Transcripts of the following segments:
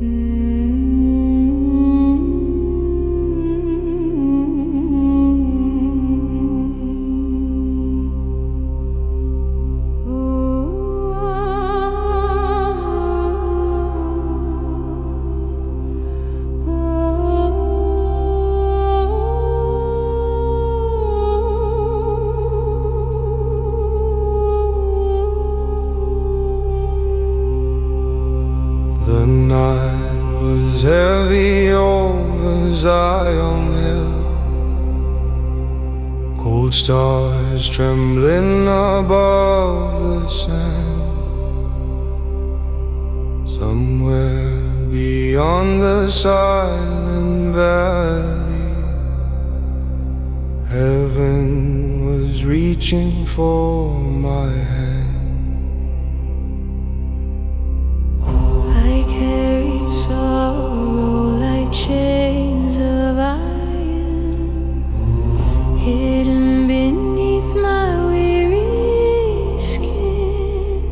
The night was heavy over Zion Hill, cold stars trembling above the sand. Somewhere beyond the silent valley, heaven was reaching for my hand. I carried sorrow like chains of iron, hidden beneath my weary skin.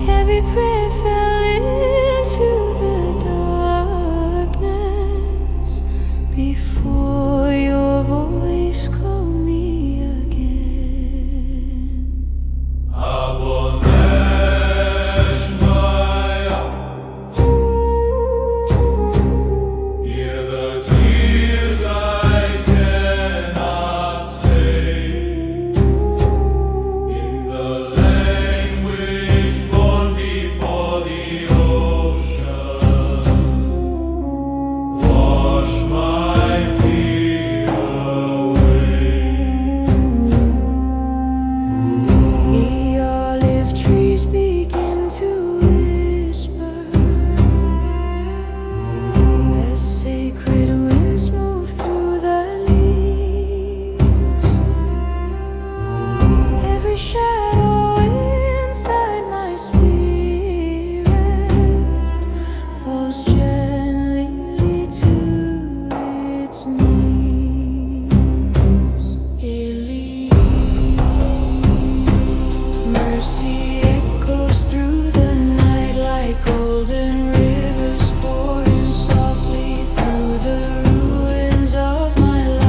Every prayer fell into the darkness before your voice called me again. Shadow inside my spirit falls gently to its knees. Mercy echoes through the night like golden rivers pouring softly through the ruins of my life.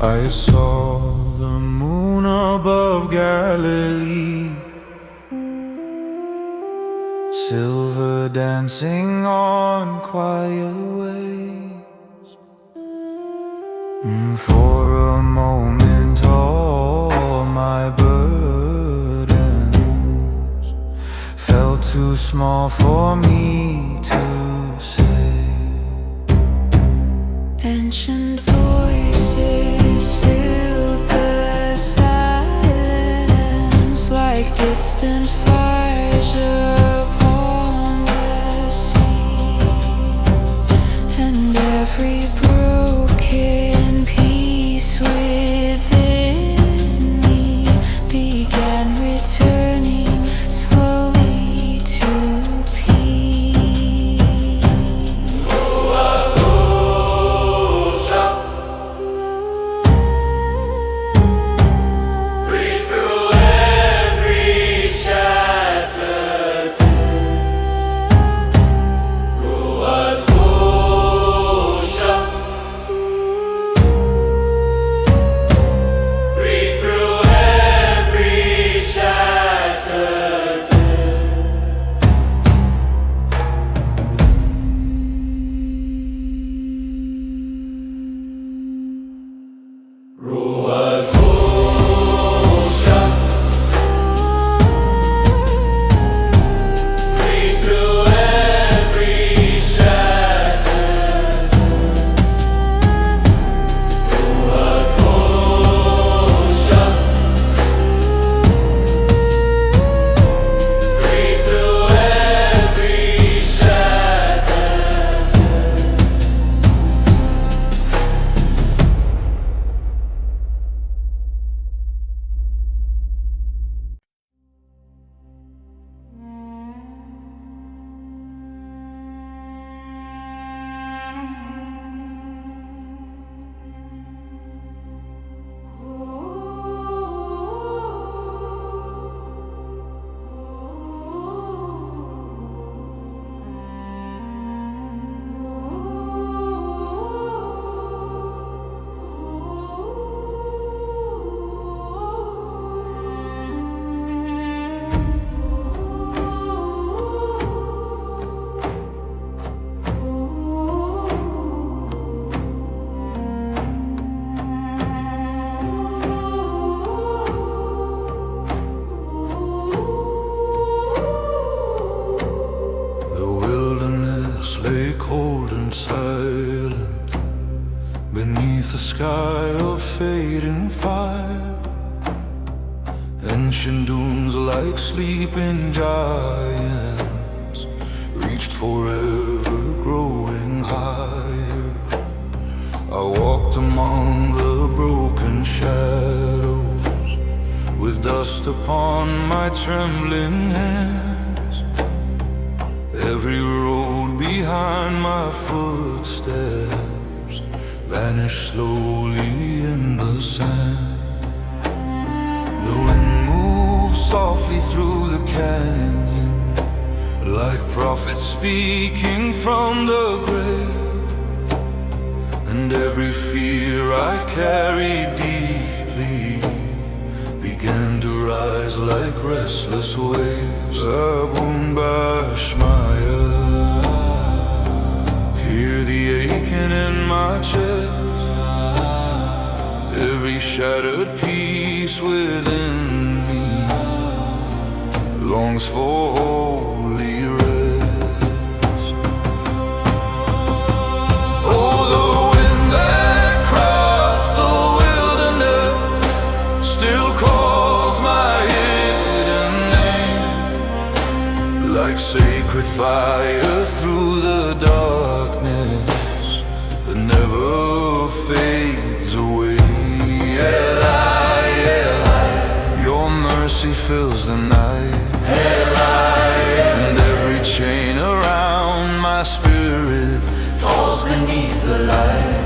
I saw the moon above Galilee, silver dancing on quiet waves. For a moment all my burdens felt too small for me to say. Ancient voices filled the silence like distant fires upon the sea, and every broken piece within me began returning slowly to peace. and silent, beneath a sky of fading fire. Ancient dunes like sleeping giants reached forever, growing higher. I walked among the broken shadows, with dust upon my trembling hands. Every road behind my footsteps vanished slowly in the sand. The wind moved softly through the canyon, like prophets speaking from the grave. And every fear I carried deeply began to rise like restless waves. Abun Bashmaya, hear the aching in my chest. Every shattered piece within me longs for holy rest. Oh, the wind that crossed the wilderness still calls my hidden name, like sacred fire through the darkness that never fades away. Eli, Eli, your mercy fills the night. Eli, and every chain around my spirit falls beneath the light.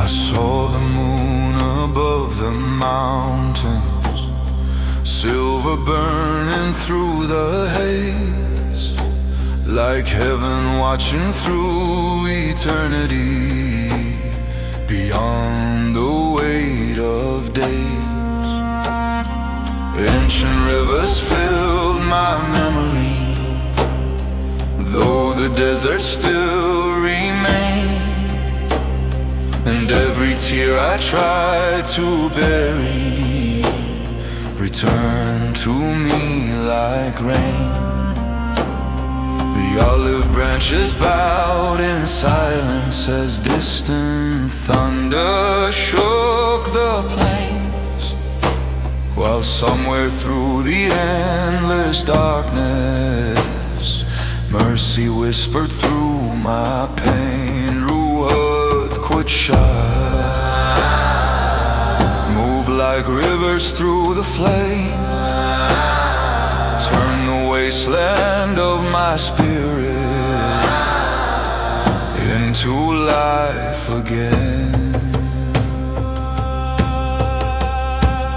I saw the moon above the mountains, silver burning through the haze, like heaven watching through eternity, beyond the weight of days. Ancient rivers filled my memory, though the desert still remained. And every tear I tried to bury returned to me like rain. The olive branches bowed in silence as distant thunder shook the plains, while somewhere through the endless darkness mercy whispered through my pain. Ruhat Kutsha, move like rivers through the flame, turn the wasteland of my spirit into life again.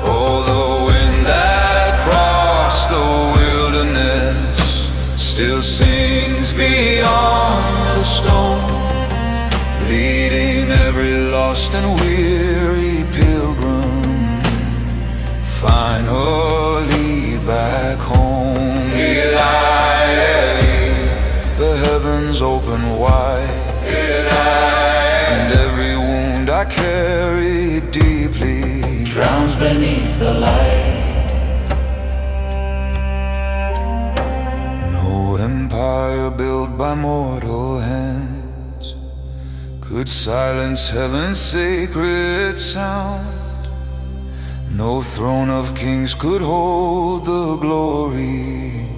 Oh, the wind that crossed the wilderness still sings beyond the stone, leading every lost and weary pilgrim finally back home. Eli, Eli, the heavens open wide, Eli, and every wound I carry deeply drowns beneath the light. No empire built by mortal hands could silence heaven's sacred sound. No throne of kings could hold the glory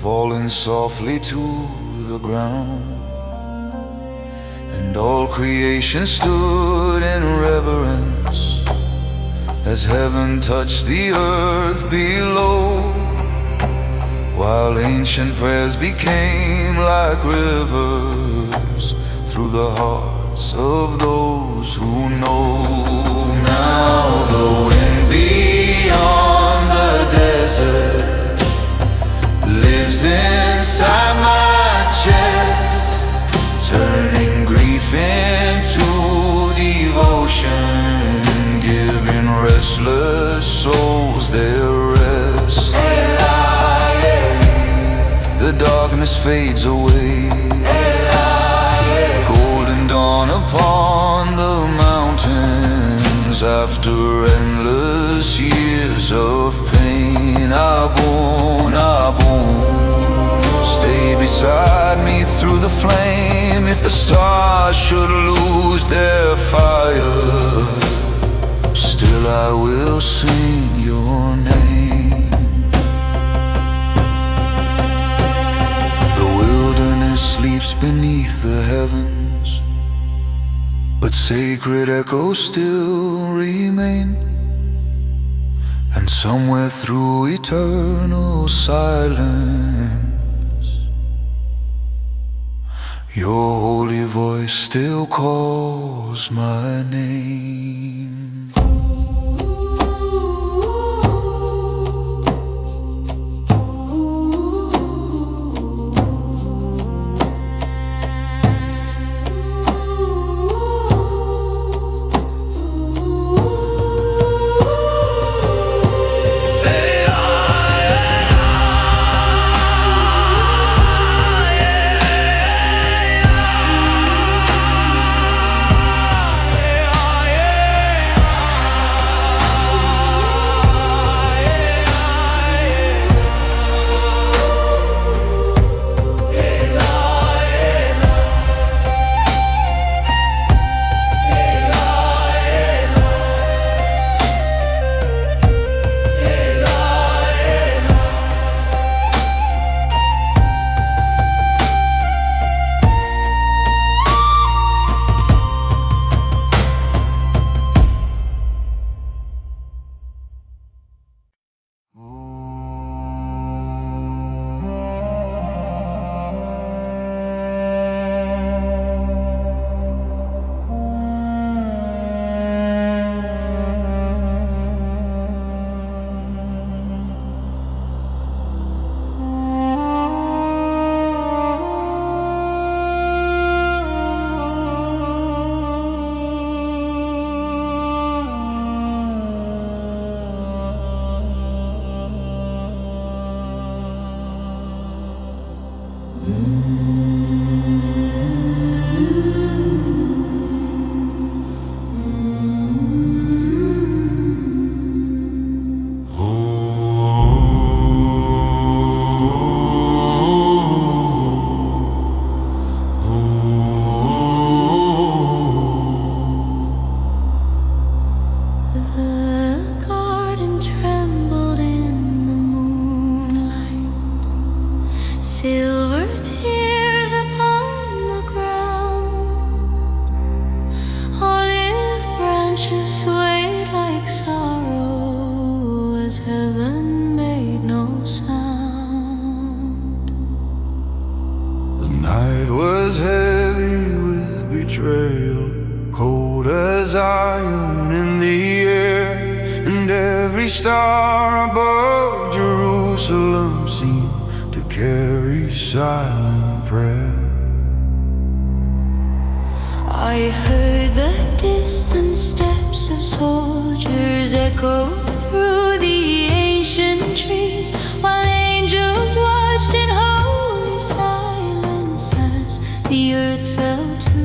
falling softly to the ground. And all creation stood in reverence as heaven touched the earth below, while ancient prayers became like rivers through the hearts of those who know. Now the wind beyond the desert lives inside my chest, turning grief into devotion, giving restless souls their rest. The darkness fades away, golden dawn upon the mountains after endless years of pain. Abun, Abun, beside me through the flame. If the stars should lose their fire, still I will sing your name. The wilderness sleeps beneath the heavens, but sacred echoes still remain. And somewhere through eternal silence, your holy voice still calls my name. Silver tears upon the ground, olive branches swayed like sorrow as heaven made no sound. The night was heavy with betrayal, cold as iron in the air, and every star above Jerusalem seemed to carry silent prayer. I heard the distant steps of soldiers echo through the ancient trees, while angels watched in holy silence as the earth fell to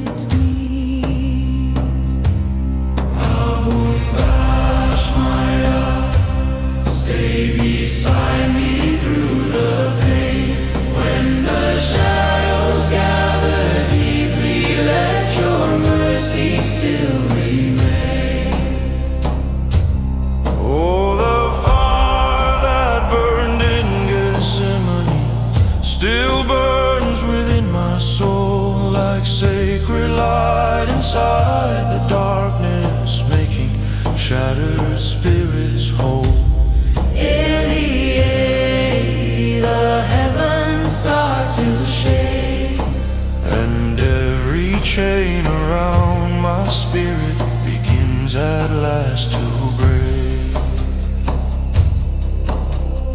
its knees. Maya, stay beside me through the pain. When the shadows gather deeply, let your mercy still remain. Oh, the fire that burned in Gethsemane still burns within my soul, like sacred light inside the darkness, making shattered spirits whole. Eli, the heavens start to shake, And every chain around my spirit begins at last to break.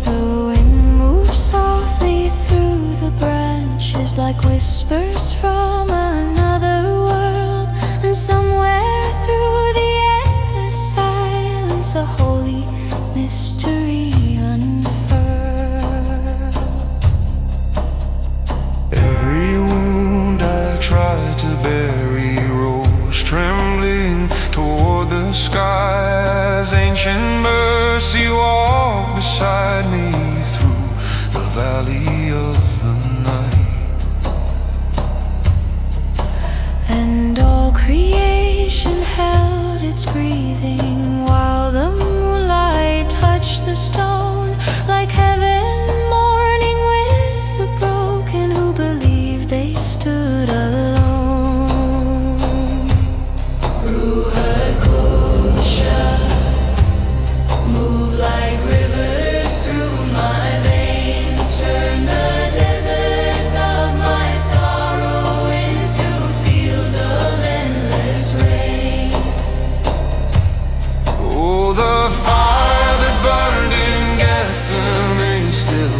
the wind moves softly through the branches like whispers from another world, and somewhere through the endless silence a holy mystery unfurled. Every wound I tried to bury rose trembling toward the sky, as ancient mercy walked beside me through the valley of the night. breathing while the moonlight touched the stone, like heaven mourning with the broken who believed they stood alone. Ruha Kosha, move like rivers through my veins, turn the deserts of my sorrow into fields of endless rain. Oh, the fire that burned in Gethsemane still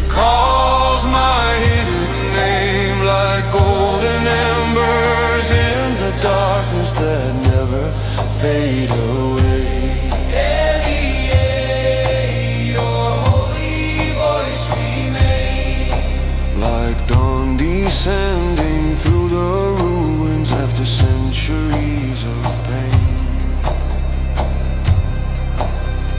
calls my hidden name, like golden embers in the darkness that never fade away. Like dawn descending through the ruins after centuries of pain.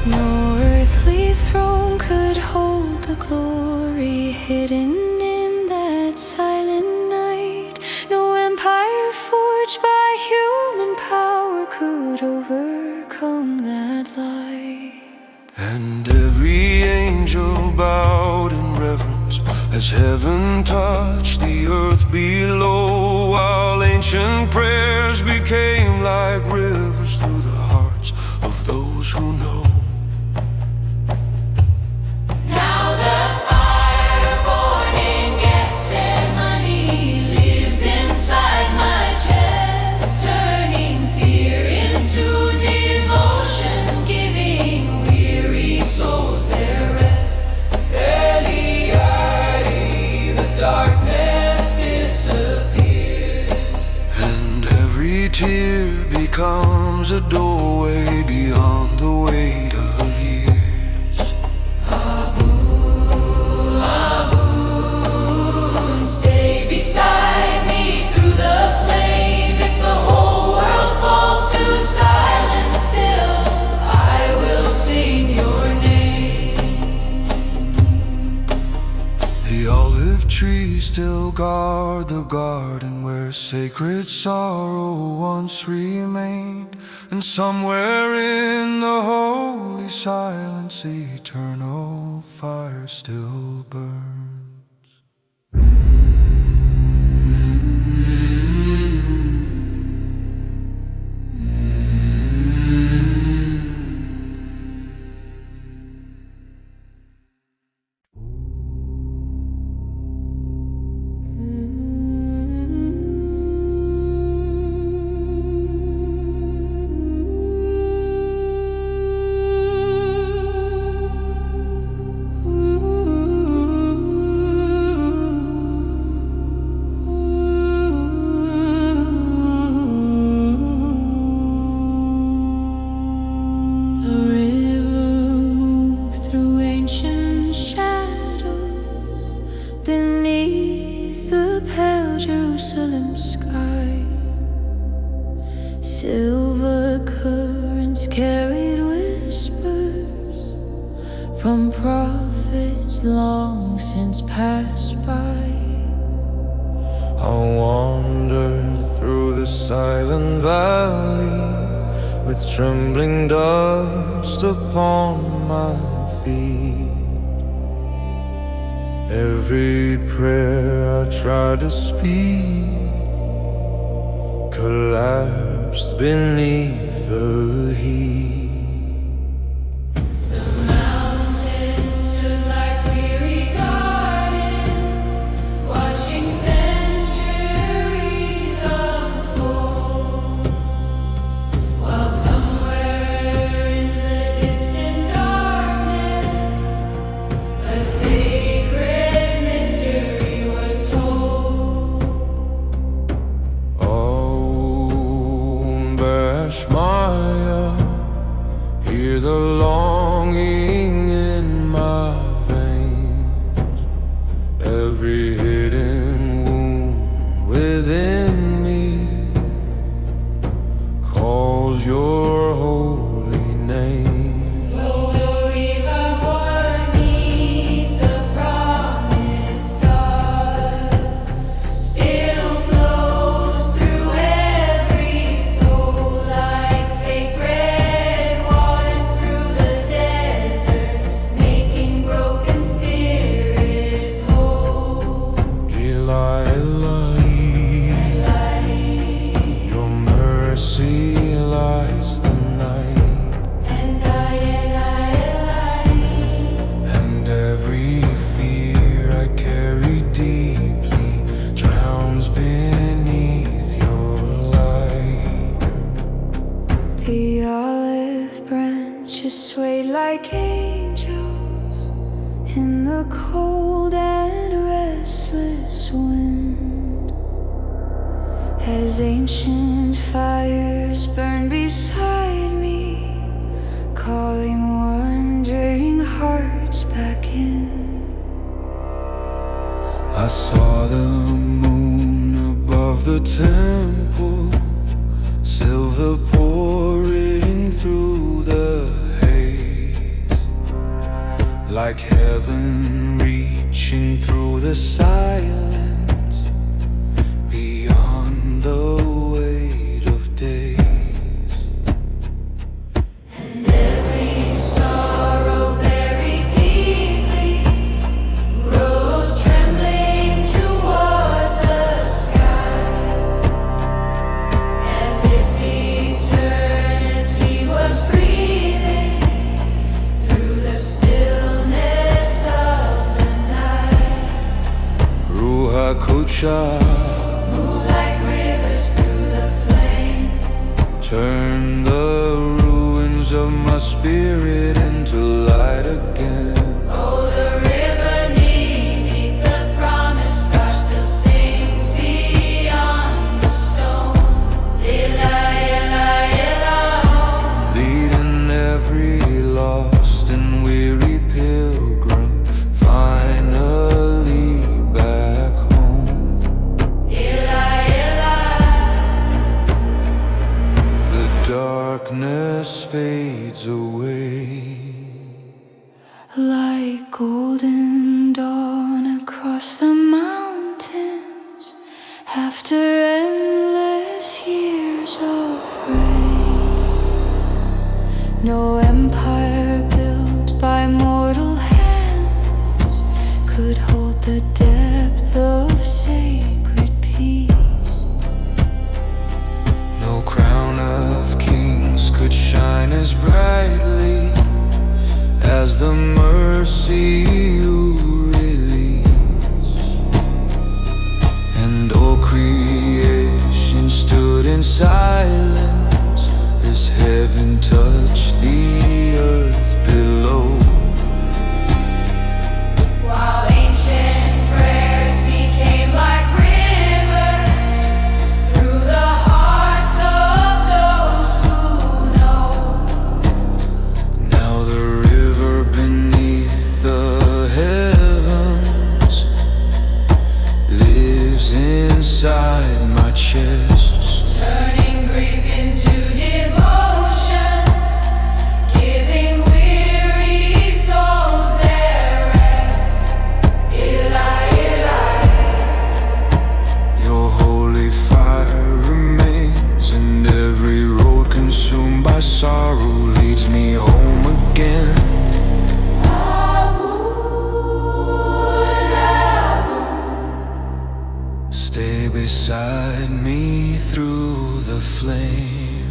No earthly throne could hold the glory hidden in that silent night. No empire forged by human power could overcome that light. And every angel bowed in reverence as heaven touched the earth below, while ancient prayers became like rivers through the hearts of those who know. Now the fire born in Gethsemane lives inside my chest, turning fear into devotion, giving weary souls their rest. Darkness disappears, And every tear becomes a doorway beyond the weight of years. Abun, stay beside me through the flame. If the whole world falls to silence still, I will sing your name. The olive trees still guard the garden where sacred sorrow once remained, and somewhere in the holy silence eternal fire still burns. Jerusalem sky, silver currents carried whispers from prophets long since passed by. I wandered through the silent valley with trembling dust upon my feet. Every prayer I tried to speak collapsed beneath the heat. like angels in the cold and restless wind, as ancient fires burn beside me, calling wandering hearts back in. I saw the moon above the temple, silver pouring through the haze, like heaven reaching through the silence, beyond the weight of days. And every sorrow buried deeply rose trembling toward the sky, as if eternity was breathing through the stillness of the night. Ruha Kucha, Move like rivers through the flame. turn the ruins of my spirit into light again. Oh, the river beneath the promised star still sings beyond the stone. Lila, ila, ila. Leading every lost and weary pilgrim finally back home. Ila, ila. The darkness fades away, Like golden dawn across the mountains after endless years of rain. No empire built by mortal hands could hold the depth of sacred peace. no crown of kings could shine as brightly as the mercy you release. And all creation stood in silence as heaven touched the earth below. While ancient prayers became like rivers through the hearts of those who know. Now the river beneath the heavens lives inside my chest. Turning grief into devotion, giving weary souls their rest. Eli, Eli. Your holy fire remains, and every road consumed by sorrow leads me home again. Stay beside me through the flame.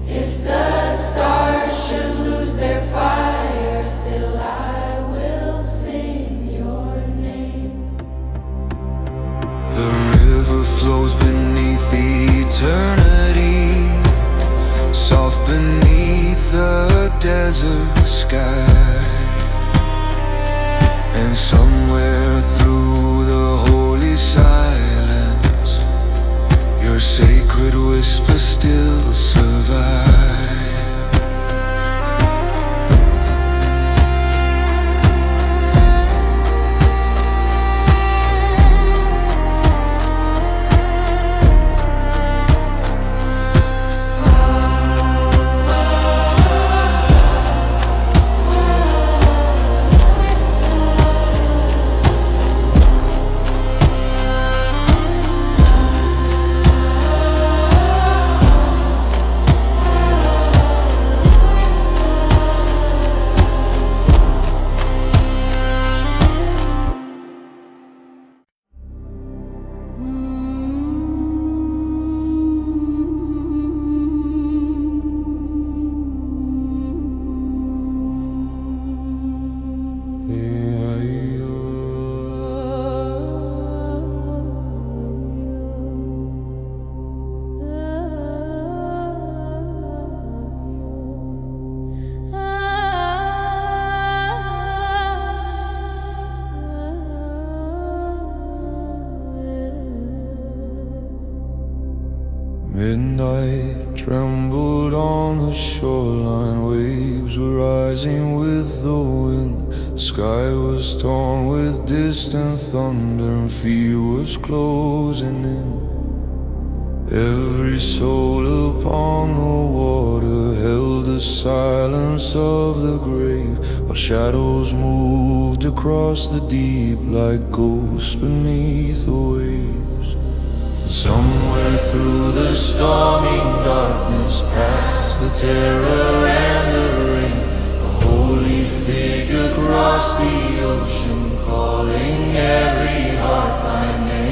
If the stars should lose their fire, still I will sing your name. The river flows beneath eternity, soft beneath the desert sky. And somewhere through the holy silence, your sacred whisper still survives. the wind. The sky was torn with distant thunder, and fear was closing in. Every soul upon the water held the silence of the grave, while shadows moved across the deep like ghosts beneath the waves. Somewhere through the stormy darkness, past the terror and the rain, a holy figure crossed the ocean, calling every heart by name.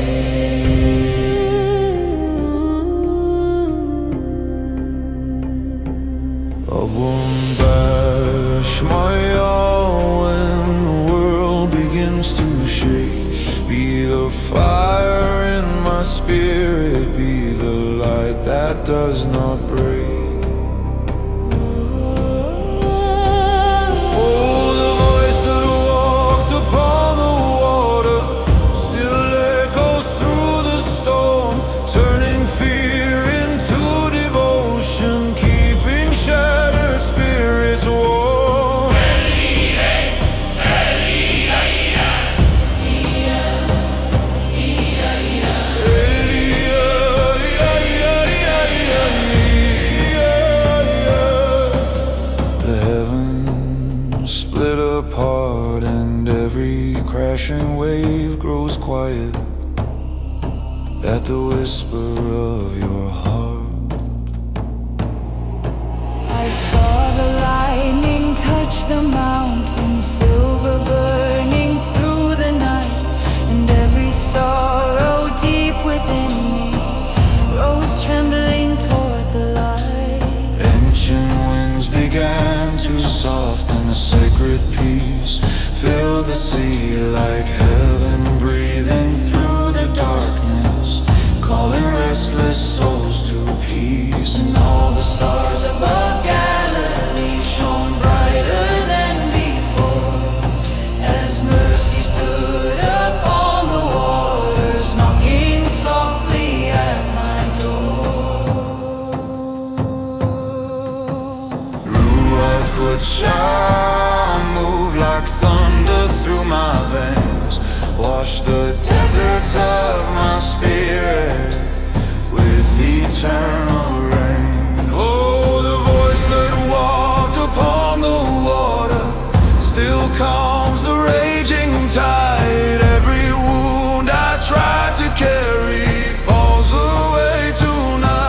when the world begins to shake, be the fire in my spirit, be the light that does not break. Split apart and every crashing wave grows quiet at the whisper of your heart. I saw the lightning touch the mountain, silver burning through the night, and every sorrow deep within me rose trembling toward the light. Ancient winds began to soften, a sacred peace filled the sea like heaven breathing through the darkness, calling restless souls to peace. And all the stars above Galilee shone brighter than before, as mercy stood upon the waters, knocking softly at my door. Ruach Chant moved like thunder through my veins, wash the deserts of my spirit with eternal rain. Oh, the voice that walked upon the water still calms the raging tide. Every wound I tried to carry falls away tonight.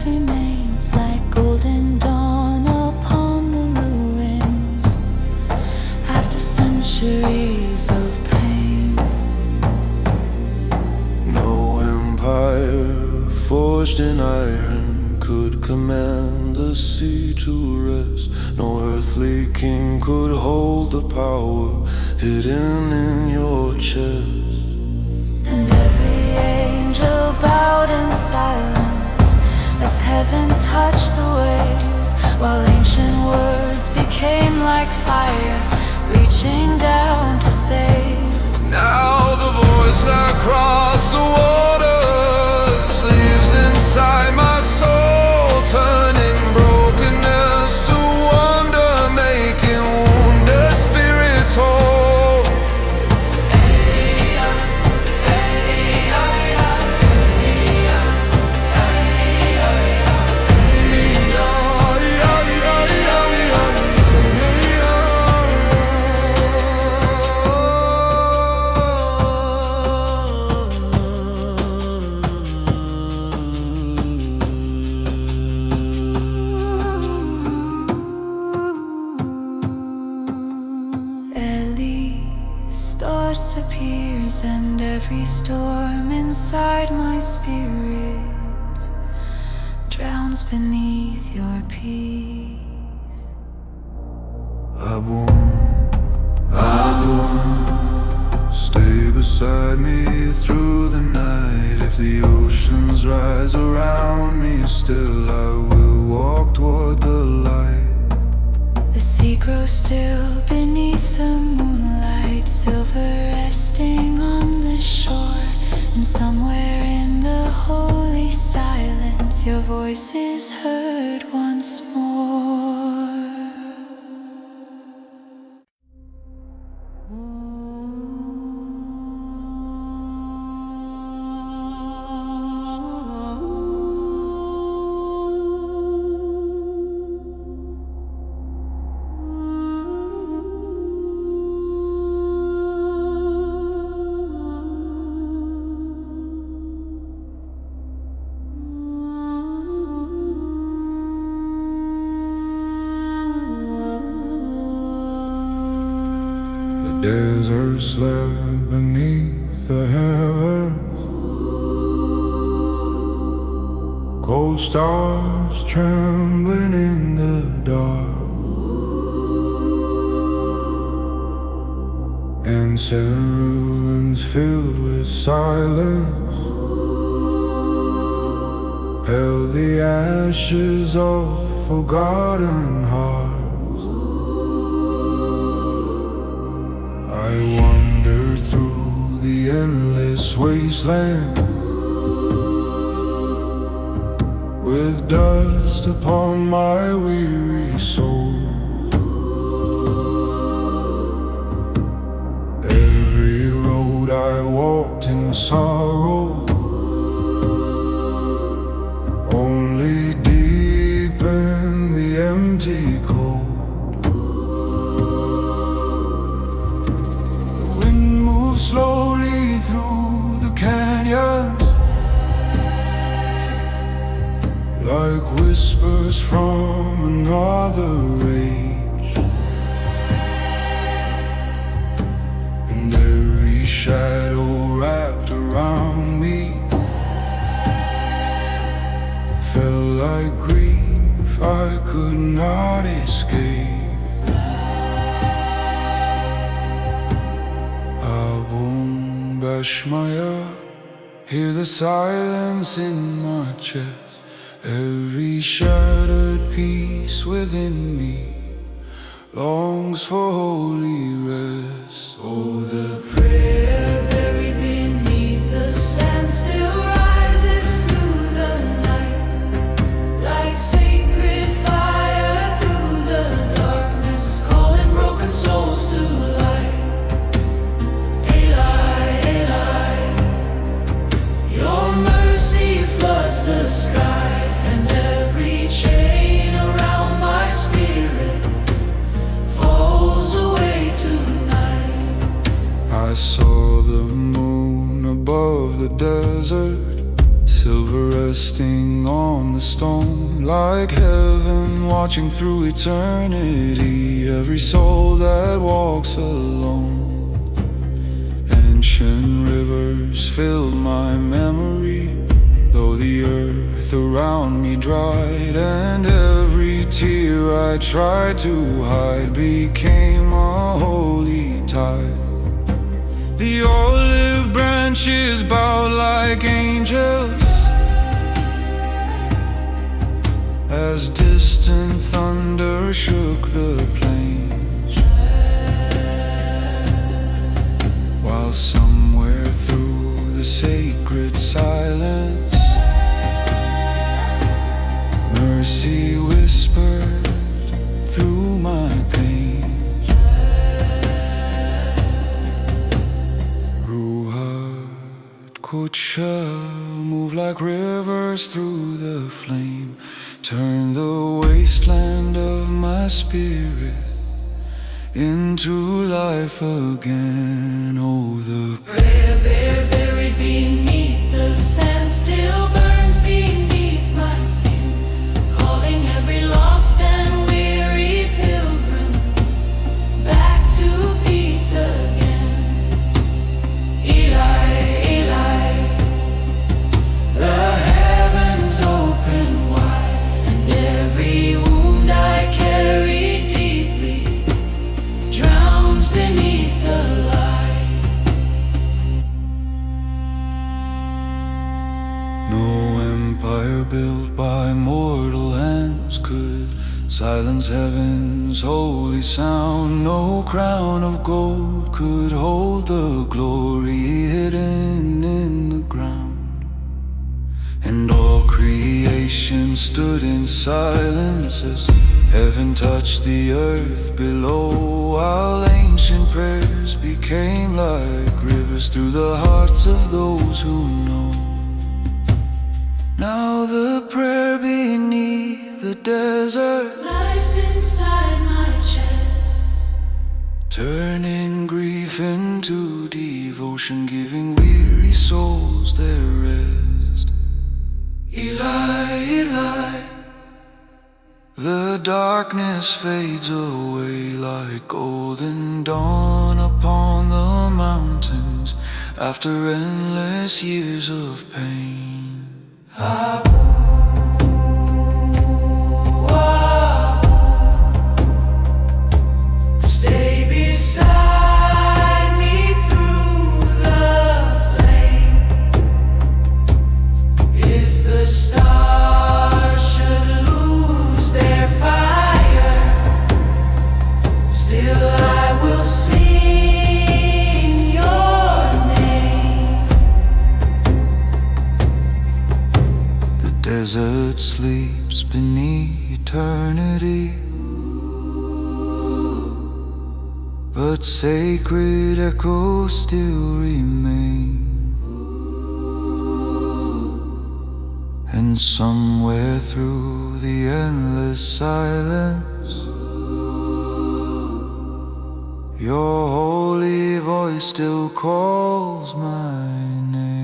Remains like golden dawn upon the ruins after centuries of pain. No empire forged in iron could command the sea to rest. No earthly king could hold the power hidden in your chest. And every angel bowed in silence as heaven touched the waves, while ancient words became like fire, reaching down to save. Now the voice that crossed the waters lives inside my soul, turning brokenness to wonder, making wounded spirits whole. Stars appears, and every storm inside my spirit drowns beneath your peace. Stay beside me through the night. If the oceans rise around me, still I will walk toward the light. mercy grows still beneath the moonlight, silver resting on the shore. And somewhere in the holy silence, your voice is heard once more. Desert slept beneath the heavens, cold stars trembling in the dark, ancient ruins filled with silence held the ashes of forgotten hearts. I wandered through the endless wasteland with dust upon my weary soul. Every road I walked in sorrow only deepened the empty cold. Slowly through the canyons, like whispers from another age, and every shadow wrapped around me felt like grief I could not escape. Bashmaya, hear the silence in my chest. Every shattered piece within me longs for holy rest. Oh, the prayer buried beneath the sand still rises through the night, like sacred fire through the darkness, calling broken souls to life. The sky, and every chain around my spirit falls away tonight. I saw the moon above the desert, silver resting on the stone, like heaven watching through eternity. Every soul that walks alone, ancient rivers filled my memory, though the earth around me dried, and every tear I tried to hide became a holy tide. The olive branches bowed like angels as distant thunder shook the plains, while somewhere through the sacred silence mercy whispered through my pain. Ruhat Kucha, move like rivers through the flame, turn the wasteland of my spirit into life again. Oh, the prayer buried beneath the sand still burns beneath my skin, calling every lost and weary pilgrim back to peace again. Eli, Eli, the heavens open wide, and every wound I carry deeply drowns beneath the light. no holy sound. No crown of gold could hold the glory hidden in the ground. And all creation stood in silence as heaven touched the earth below, while ancient prayers became like rivers through the hearts of those who know. Now the prayer beneath the desert lives inside my chest, turning grief into devotion, giving weary souls their rest. Eli, Eli, the darkness fades away like golden dawn upon the mountains after endless years of pain. stay beside me through the flame. If the stars should lose their fire, still I will sing your name. The desert sleeps beneath eternity, but sacred echoes still remain. And somewhere through the endless silence, your holy voice still calls my name.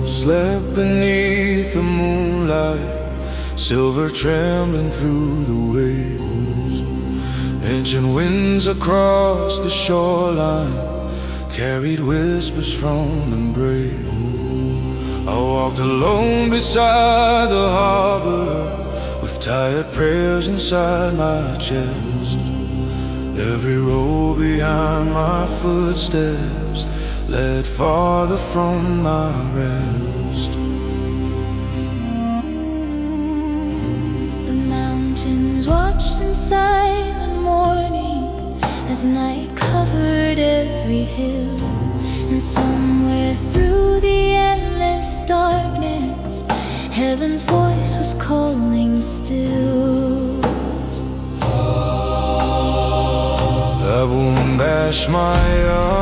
Slept beneath the moonlight, silver trembling through the waves. Ancient winds across the shoreline carried whispers from the brave. I walked alone beside the harbor with tired prayers inside my chest. Every row behind my footsteps led farther from my rest. The mountains watched in silent mourning as night covered every hill. And somewhere through the endless darkness, heaven's voice was calling still. I won't bash my heart,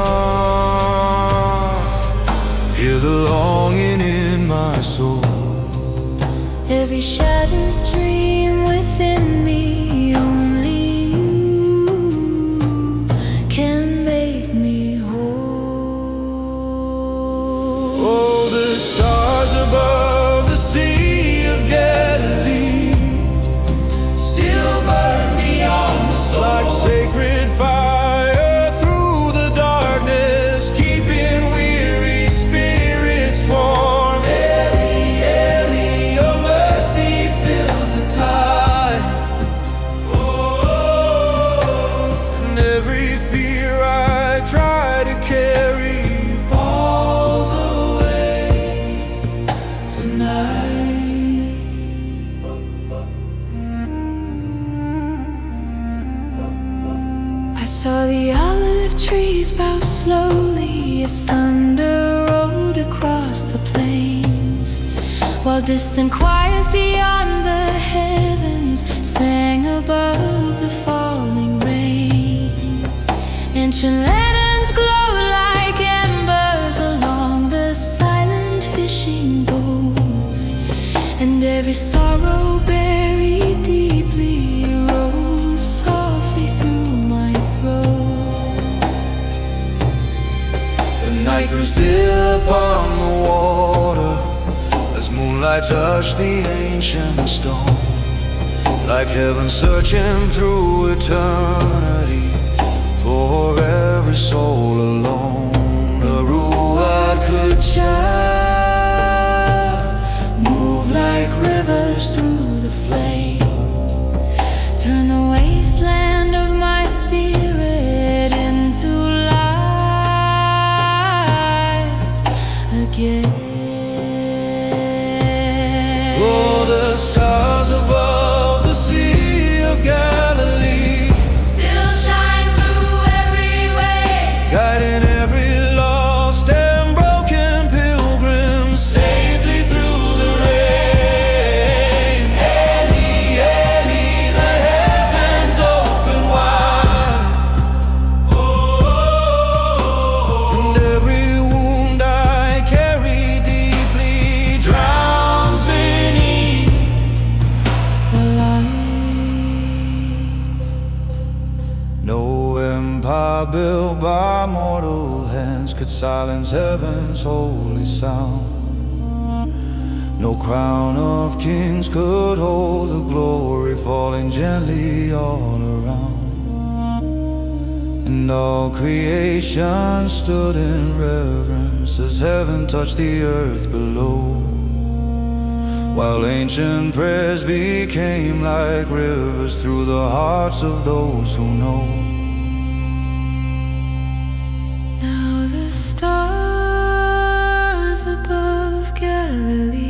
hear the longing in my soul. Every shattered dream within me, only you can make me whole. Oh, the stars above the Sea of Galilee still burn beyond the storm, like sacred fire through olive trees bow slowly as thunder rolled across the plains, while distant choirs beyond the heavens sang above the falling rain. Ancient lanterns glow like embers along the silent fishing boats, and every sorrow buried deeply rose softly through my throat. The night grew still upon the water as moonlight touched the ancient stone, like heaven searching through eternity for every soul alone. A ruad could chant, move like rivers through the flame, Turn the wasteland of my spirit into light again. Oh, the stars above the Sea of Galilee, Still shine through every way. guiding every lost and broken pilgrim safely through the rain. Eli, Eli, the heavens open wide. And every wound I carry deeply drowns beneath The light. No empire built by mortal hands could silence heaven's holy sound. No crown of kings could hold the glory falling gently all around. And all creation stood in reverence as heaven touched the earth below, while ancient prayers became like rivers through the hearts of those who know. Now the stars above Galilee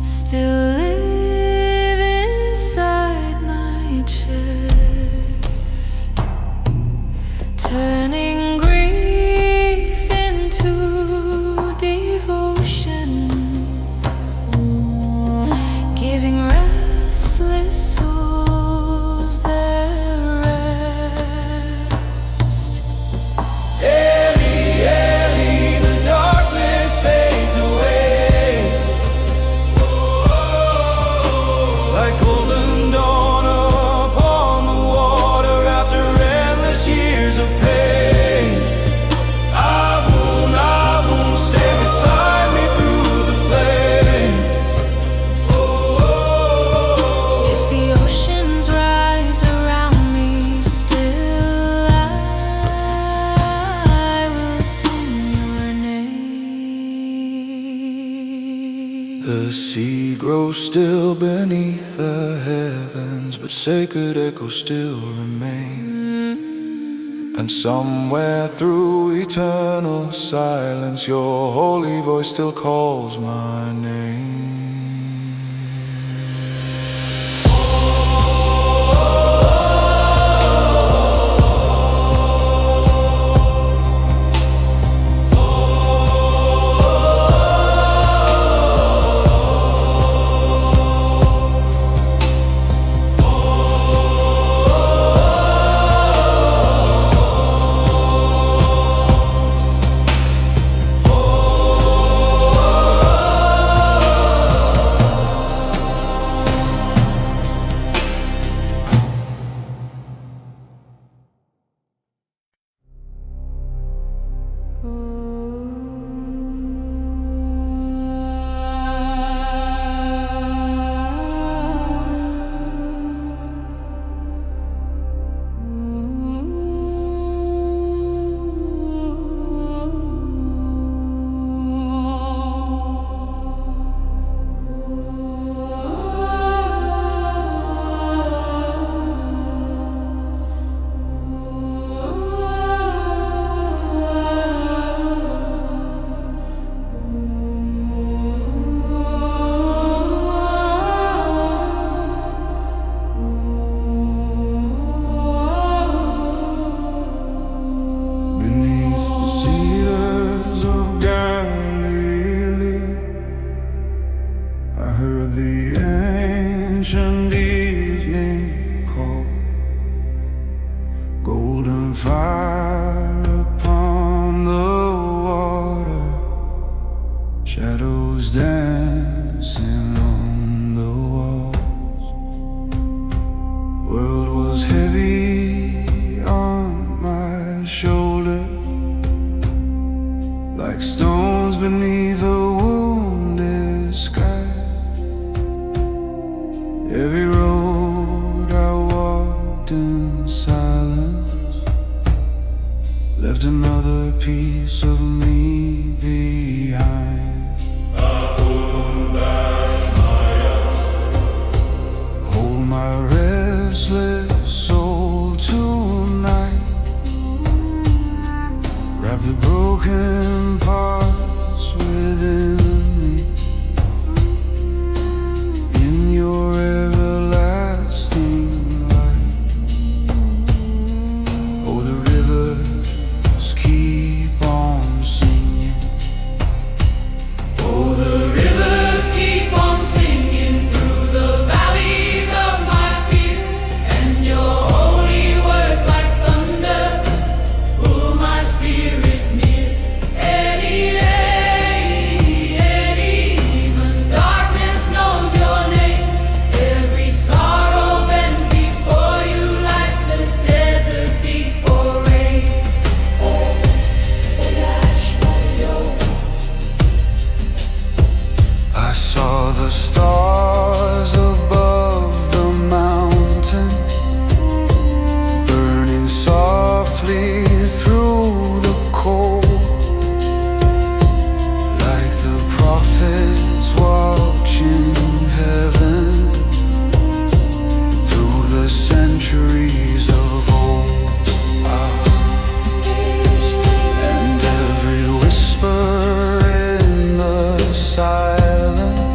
still live inside my chest, turning grief into devotion, giving restless souls their rest. Eli, Eli, the darkness fades away, like golden dawn upon the water after endless years of pain. Abun, Abun, stay beside me through the flame. If the oceans rise around me, still I will sing your name. The sea grows still beneath the heavens, but sacred echoes still remain. And somewhere through eternal silence, your holy voice still calls my name. golden fire upon the water, shadows dancing on the walls. World was heavy on my shoulder, like stones beneath a wounded sky. Every road I walked in silence left another piece of me behind. Hold my restless soul tonight, wrap the broken parts within me in your everlasting light. Oh, the rivers keep on singing. Oh, the rivers keep on singing through the valleys of my fear, and your holy words like thunder pull my spirit near. Eddie, Eddie, Eddie, even darkness knows your name. Every sorrow bends before you like the desert before rain. I saw the stars above the mountain, burning softly through the cold, like the prophets watching heaven through the centuries of old. And every whisper in the silence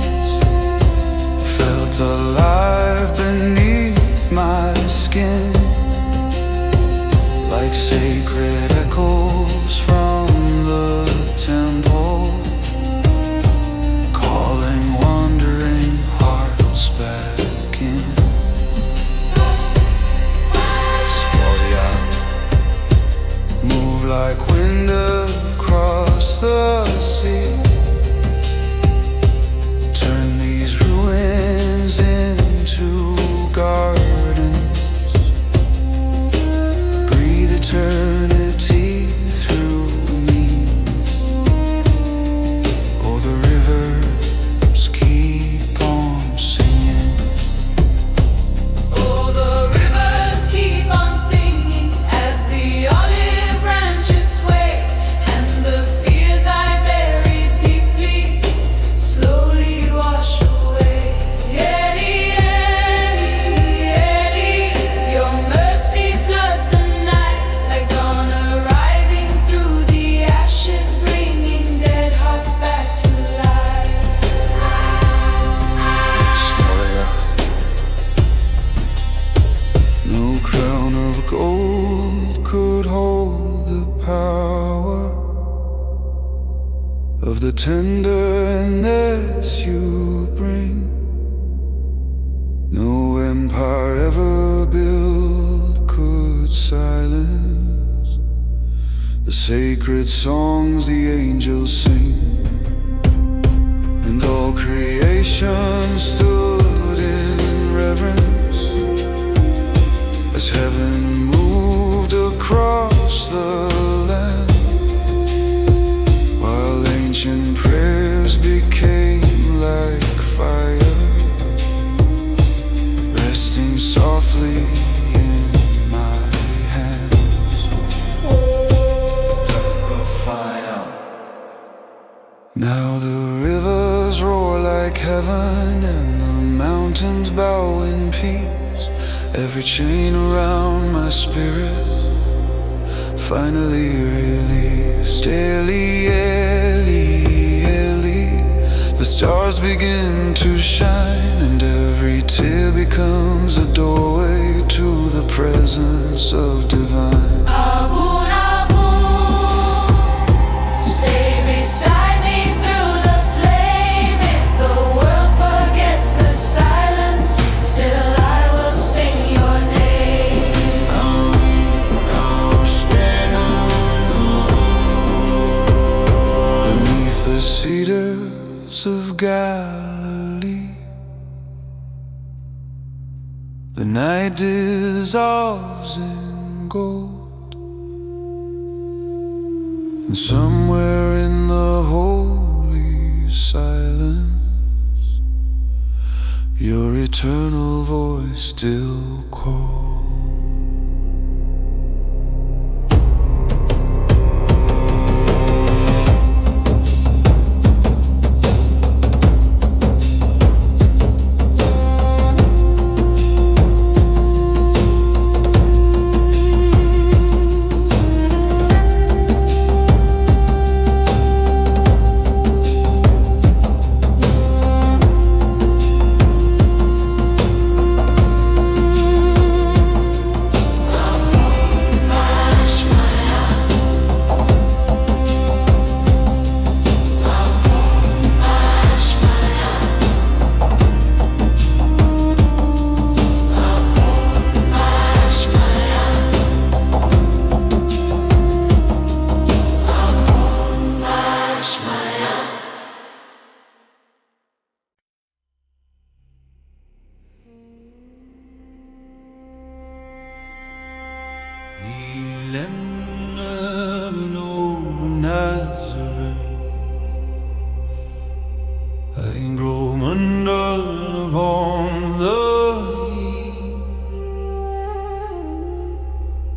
felt alive beneath my skin, like sacred echoes from the temple, calling wandering hearts back in. Storia, move like wind across the sea. Turn these ruins into gardens. Breathe eternity through me. Oh, the rivers keep on singing. Oh, the rivers keep on singing as the olive branches sway, and the fears I buried deeply slowly wash away. Eli, Eli, Eli, your mercy floods the night like dawn arriving through the ashes, bringing dead hearts back to life. Storia, no crown of gold could hold the power of the tenderness you bring. No empire ever built could silence the sacred songs the angels sing. And all creation stood in reverence as heaven moved across the land, while ancient prayers became like fire, resting softly in my hands. Now the rivers roar like heaven, and the mountains bow in peace. Every chain around my spirit finally released. Eli, Eli, Eli, the stars begin to shine, and every tear becomes a doorway to the presence of divine. Abun, Abun, stay beside me through the flame. If the world forgets the silence, still I will sing your name. Galilee. The night dissolves in gold, and somewhere in the holy silence, your eternal voice still calls.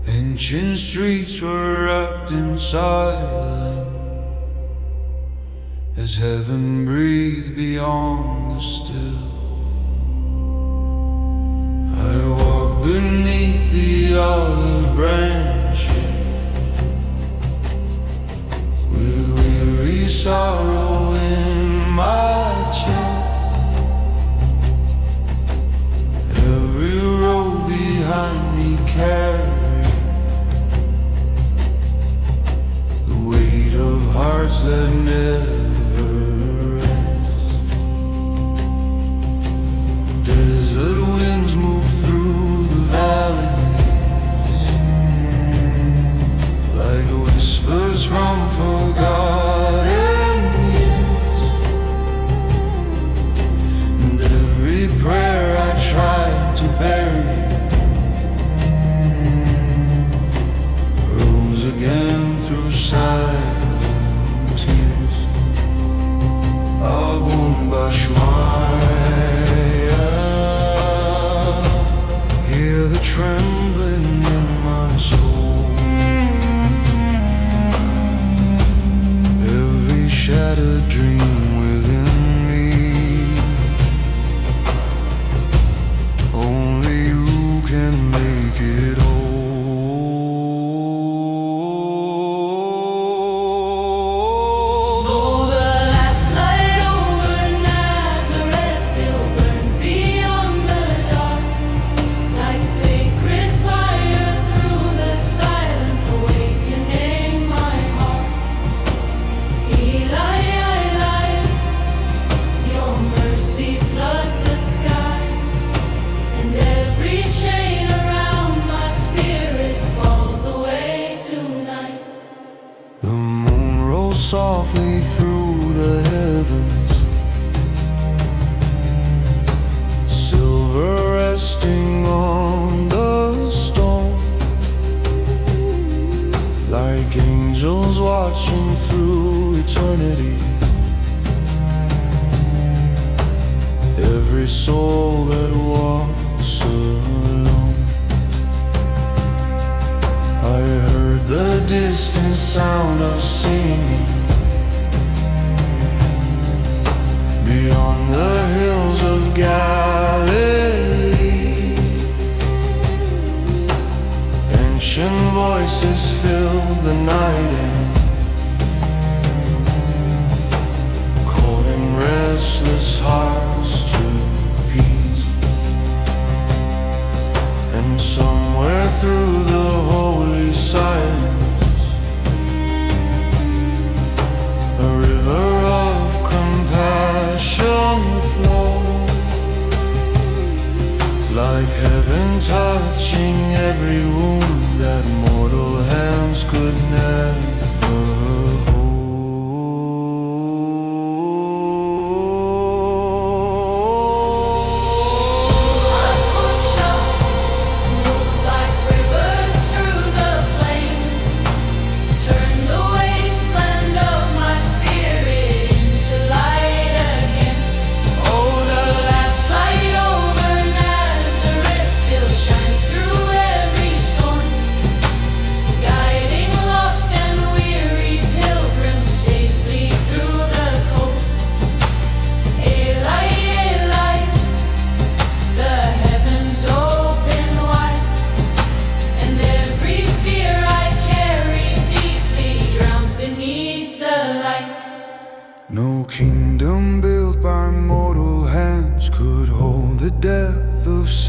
Ancient streets were wrapped in silence as heaven breathed beyond the still. I walked beneath the olive branches with weary sorrow in my chest. Every road behind me carried hearts that never rest. Desert winds move through the valleys like whispers from forgotten years. And every prayer I tried to bury rose again through silence. Hear the trembling in my soul, every shattered dream within me. Only you can make it whole. Though the last light over Nazareth still burns beyond the dark, like sacred fire through the silence, awakening my heart. Eli, Eli, your mercy floods the sky, and every chain around my spirit falls away tonight. The moon rolls softly through the heavens, silver resting on the stone, like angels watching through eternity. Every soul that walks alone, I heard the distant sound of singing beyond the hills of Galilee. Ancient voices filled the night air, calling restless hearts to peace. And somewhere through the holy silence, a river of compassion flows, like heaven touching every wound that mortal hands could never.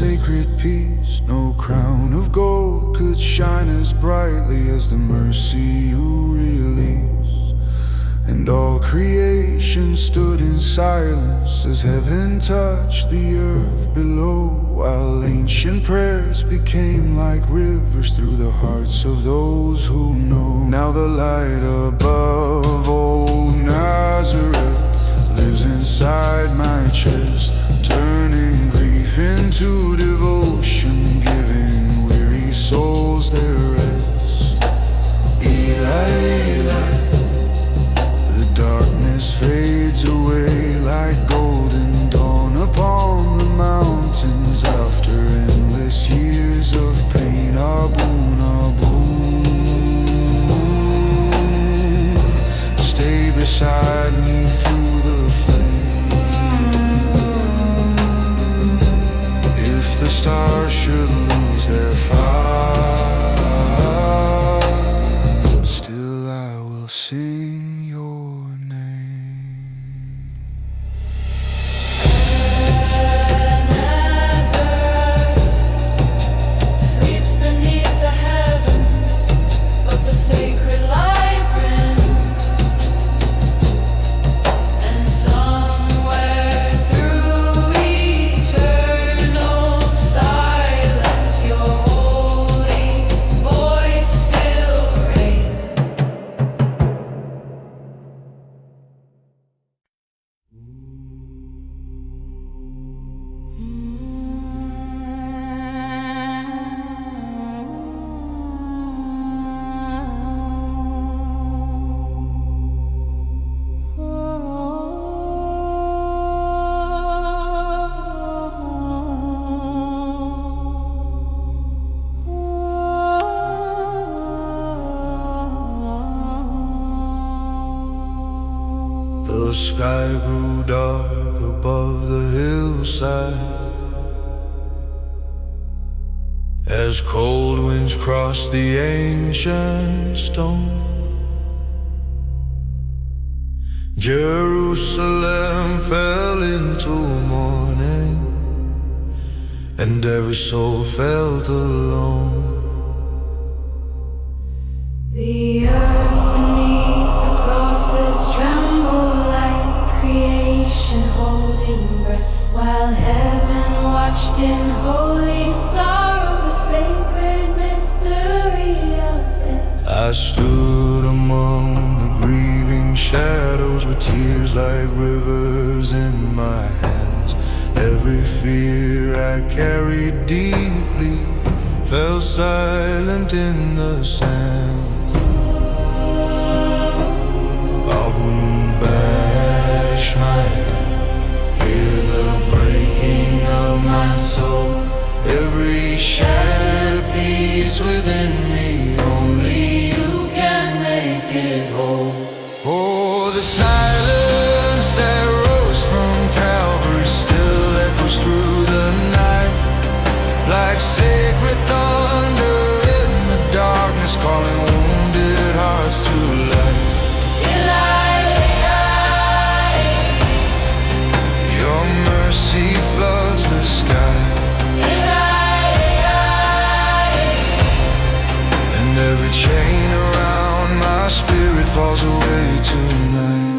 sacred peace. No crown of gold could shine as brightly as the mercy you release. And all creation stood in silence as heaven touched the earth below, while ancient prayers became like rivers through the hearts of those who know. Now the light above old Nazareth lives inside my chest, turning grief into devotion, giving weary souls their rest. Eli, Eli, the darkness fades away like golden dawn upon the mountains after endless years of pain. Aboon, aboon, stay beside me through the flame. If the stars should lose their fire, still I will sing your name. Nazareth sleeps beneath the heavens, but the sacred light brings. And somewhere through eternal silence, your holy voice still reigns. The sky grew dark above the hillside as cold winds crossed the ancient stone. Jerusalem fell into mourning, and every soul felt alone. The earth beneath the crosses trembled like creation holding breath, while heaven watched in holy sorrow the sacred mystery of death. I stood among the grieving shadows with tears like rivers in my hands. Every fear I carried deeply fell silent in the sand. I wouldn't bash my head, hear the breaking of my soul. Every shattered piece within me, only you can make it whole. Oh, the silence that rose from Calvary still echoes through the night, like sacred thunder in the darkness, calling wounded hearts to life. Your mercy floods the sky, and every chain around my spirit falls away tonight.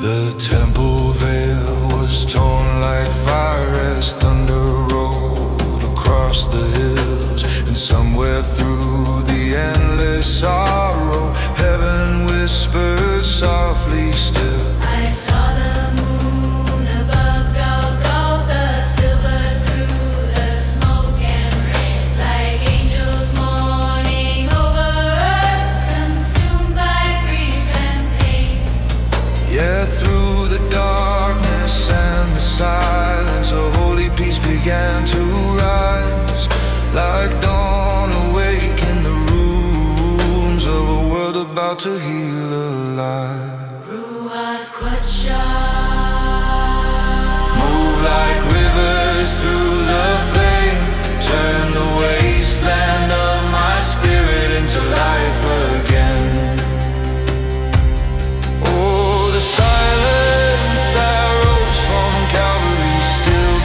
The temple veil was torn like fire as thunder rolled across the hills, and somewhere through the endless sorrow, heaven whispered softly still. I saw the moon above Golgotha, silver through the smoke and rain, like angels mourning over earth, consumed by grief and pain. Yeah, through the darkness and the silence, a holy peace began to rise, like dawn awake in the ruins of a world about to heal alive. Ruach Qudsha, Move like rivers through the flame, turn the wasteland of my spirit into life again. Oh, the silence that rose from Calvary still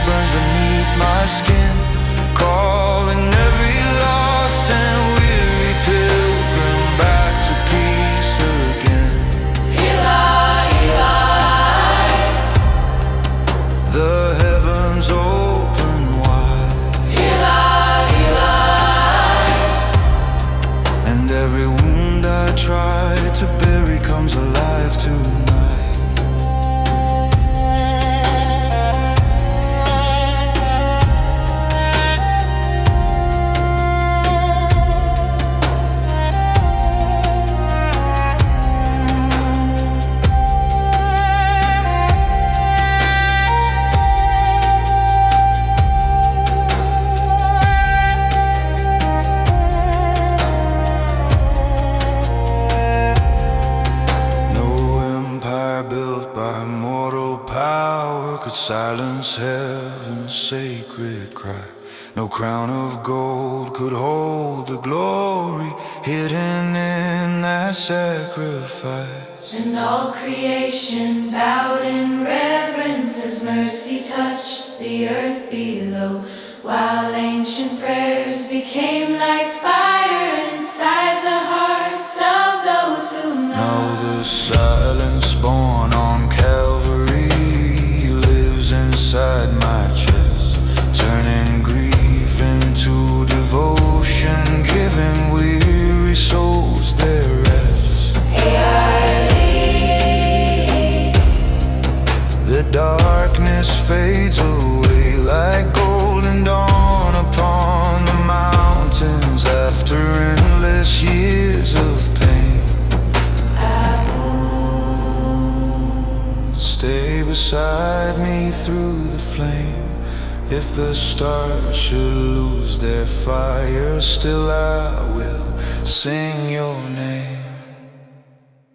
No crown of gold could hold the glory hidden in that sacrifice. And all creation bowed in reverence as mercy touched the earth below, while ancient prayers became like fire inside the hearts of those who know. Now the silence born on Calvary lives inside my chest, turning grief into devotion, giving weary souls their rest. The darkness fades away like golden dawn upon the mountains after endless years of pain. Stay beside me through the flame. If the stars should lose their fire, still I will sing your name.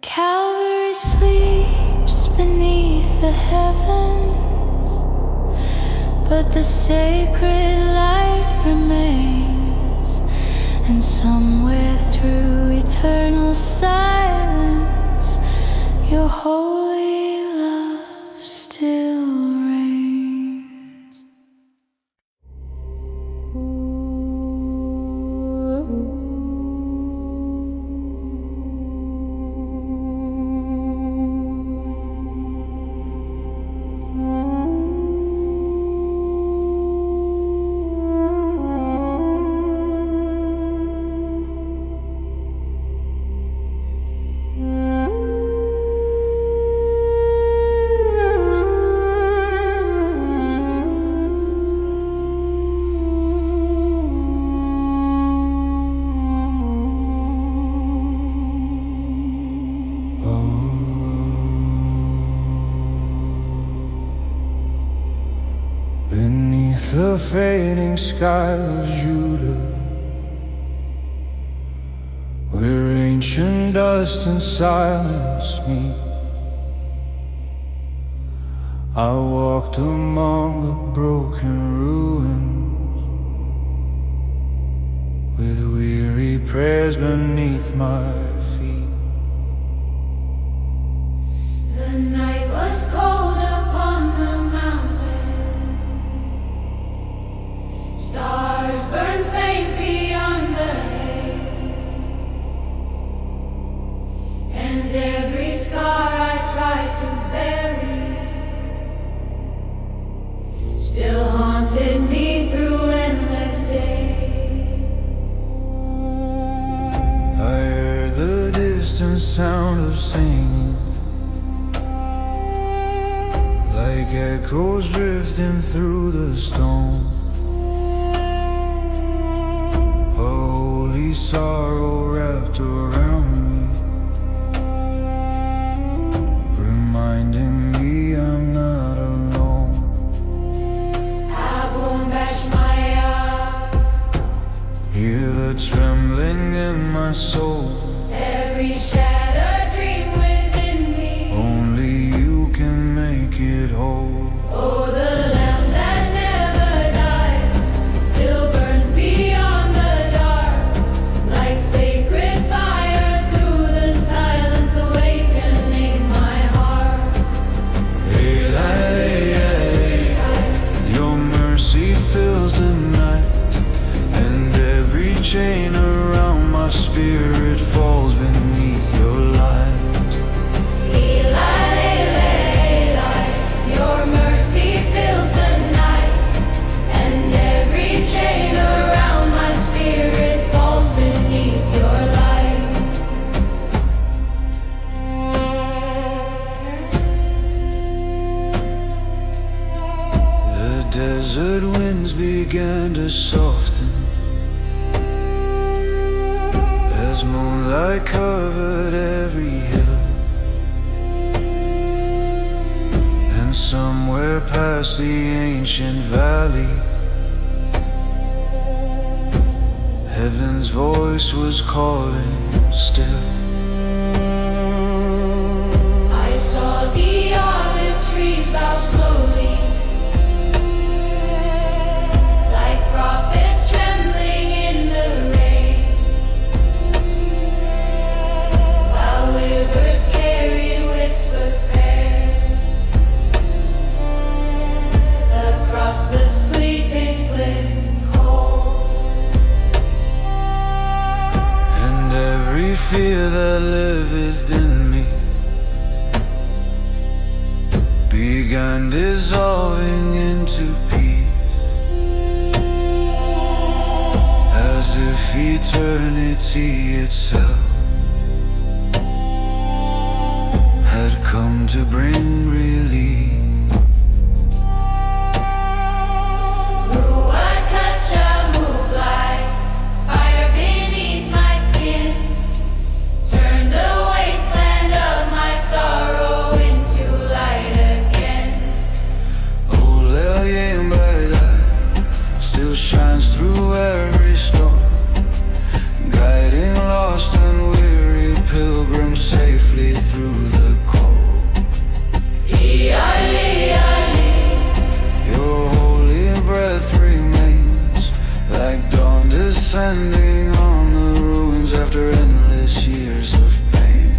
Calvary sleeps beneath the heavens, but the sacred light remains, and somewhere through eternal silence, your holy love still reigns. Beneath the fading sky of Judah, where ancient dust and silence meet, I walked among the broken ruins, with weary prayers beneath my feet. The night was cold upon the mountain. Stars burn faint beyond the haze, and every scar I tried to bury still haunted me through endless days. I heard the distant sound of singing, like echoes drifting through the storm. Sorrow wrapped around me, reminding me I'm not alone. Hear the trembling in my soul. Every shattered dream within me. Only you can make it whole. Oh, the lamp that never died still burns beyond the dark, like sacred fire through the silence, awakening my heart. Your mercy fills the night, and every chain around my spirit falls beneath your light. Your mercy fills the night, and every chain around my spirit falls beneath your light. The desert winds began to soften as moonlight covered every hill, and somewhere past the ancient valley, heaven's voice was calling still. I saw the olive trees bow slowly, like prophets Every fear that liveth in me began dissolving into peace, as if eternity itself had come to bring relief. Shines through every storm, guiding lost and weary pilgrims safely through the cold. Your holy breath remains like dawn descending on the ruins after endless years of pain.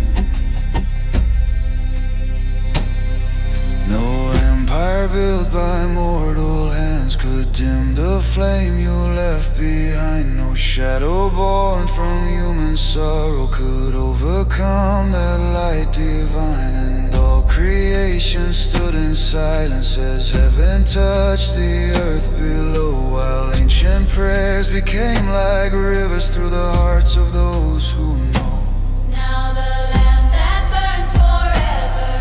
No empire built by mortal hands could dim the flame you left behind. No shadow born from human sorrow could overcome that light divine. And all creation stood in silence as heaven touched the earth below, while ancient prayers became like rivers through the hearts of those who know. Now the lamp that burns forever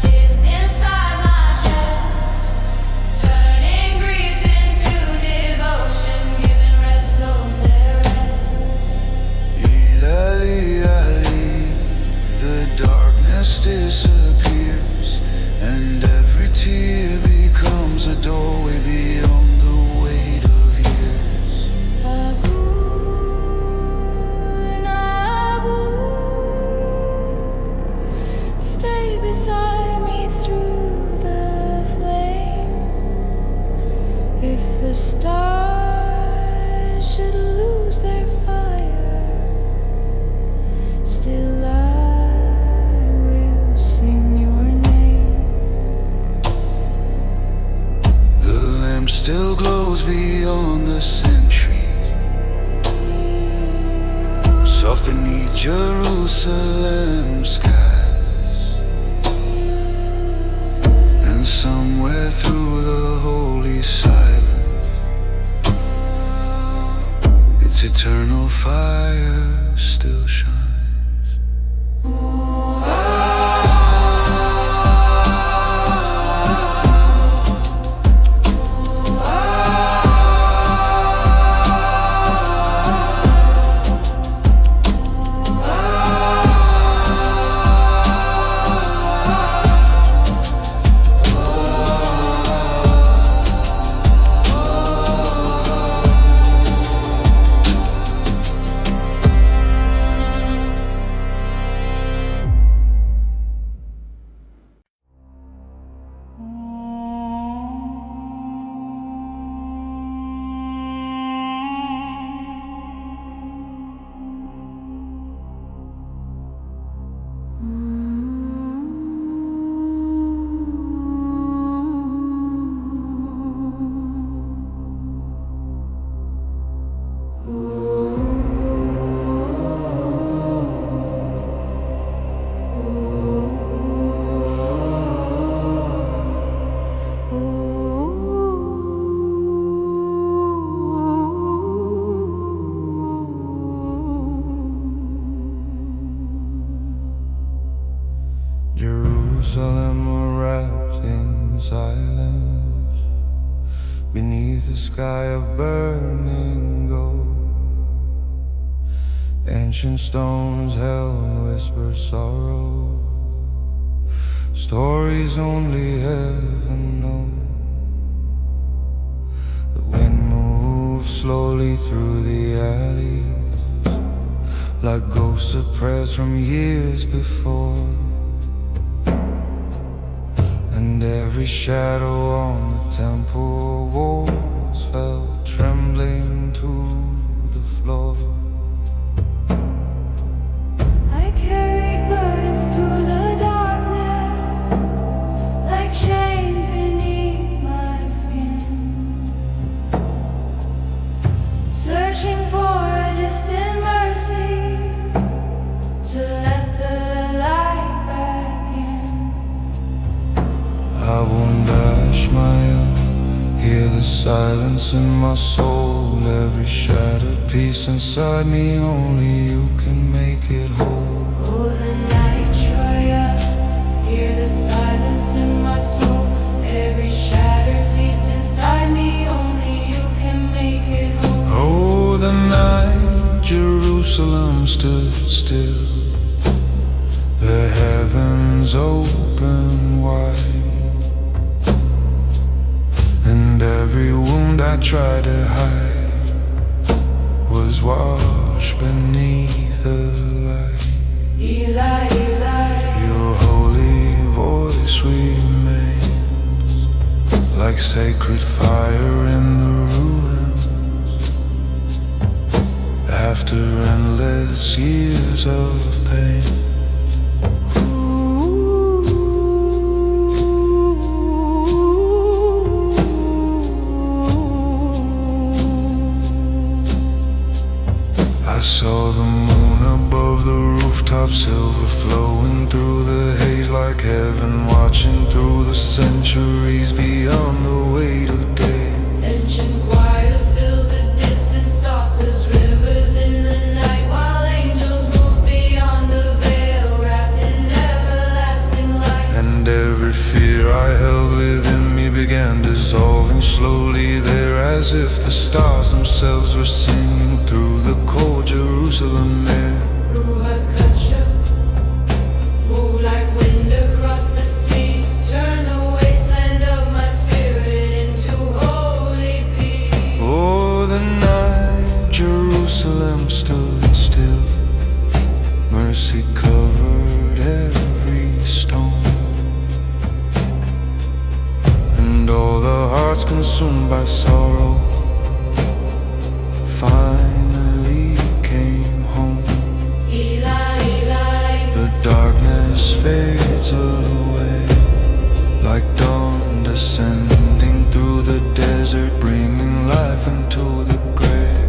lives inside my chest, turning grief into devotion, giving rest souls their rest. The darkness disappears, and every tear becomes a doorway beyond the weight of years. Abu, Abu, stay beside me through the flame. If the stars should lose their fire, still I will sing your name. The lamp still glows beyond the centuries, soft beneath Jerusalem's skies, and somewhere through the holy silence, its eternal fire still shines. Jerusalem wrapped in silence, beneath a sky of burning gold. Ancient stones held whispered sorrow, stories only heaven knows. The wind moves slowly through the alleys, like ghosts of prayers from years before. And every shadow on the temple walls fell trembling to the floor. I carried burdens through the darkness, like chains beneath my skin, searching for a distant mercy silence in my soul, every shattered piece inside me, only you can make it whole. Oh, the night, Troya, hear the silence in my soul. Every shattered piece inside me, only you can make it whole. Oh, the night Jerusalem stood still, the heavens open wide, and every wound I tried to hide was washed beneath the light. Eli, Eli, Your holy voice remains like sacred fire in the ruins after endless years of pain. I saw the moon above the rooftop, silver flowing through the haze like heaven, watching through the centuries beyond the weight of day. ancient choirs fill the distance, soft as rivers in the night, while angels move beyond the veil, wrapped in everlasting light. And every fear I held within me began dissolving slowly there, as if the stars themselves were singing through the cold Jerusalem air. Move like wind across the sea, turn the wasteland of my spirit into holy peace. Oh, the night Jerusalem stood still, mercy covered every stone, and all the hearts consumed by sorrow finally came home. Eli, Eli, The darkness fades away like dawn descending through the desert, bringing life into the grave.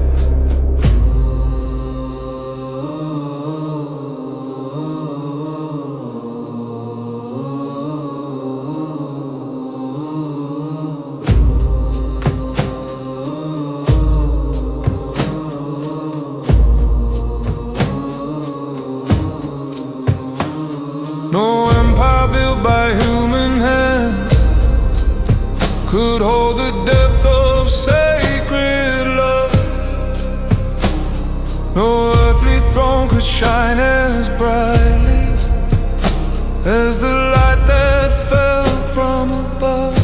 No empire built by human hands could hold the depth of sacred love. No earthly throne could shine as brightly as the light that fell from above.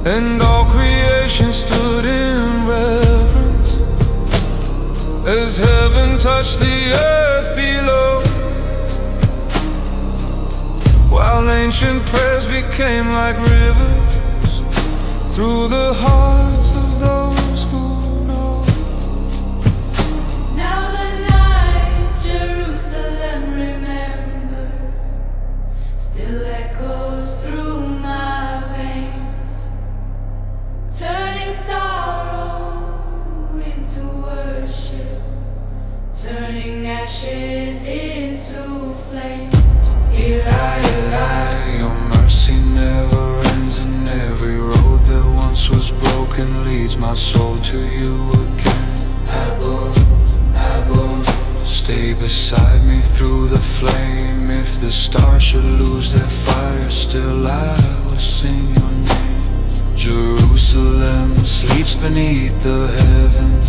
And all creation stood in reverence as heaven touched the earth below, while ancient prayers became like rivers through the hearts of those who know. now the night Jerusalem remembers, still echoes through my veins, turning sorrow into worship, turning ashes into flames. Eli, Eli, your mercy never ends, and every road that once was broken leads my soul to you again. Abum, Abum, stay beside me through the flame. If the stars should lose their fire, still I will sing your name. Jerusalem sleeps beneath the heavens,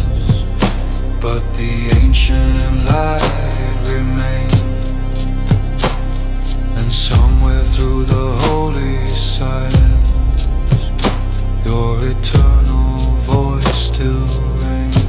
but the ancient light remains. And somewhere through the holy silence, your eternal voice still rings.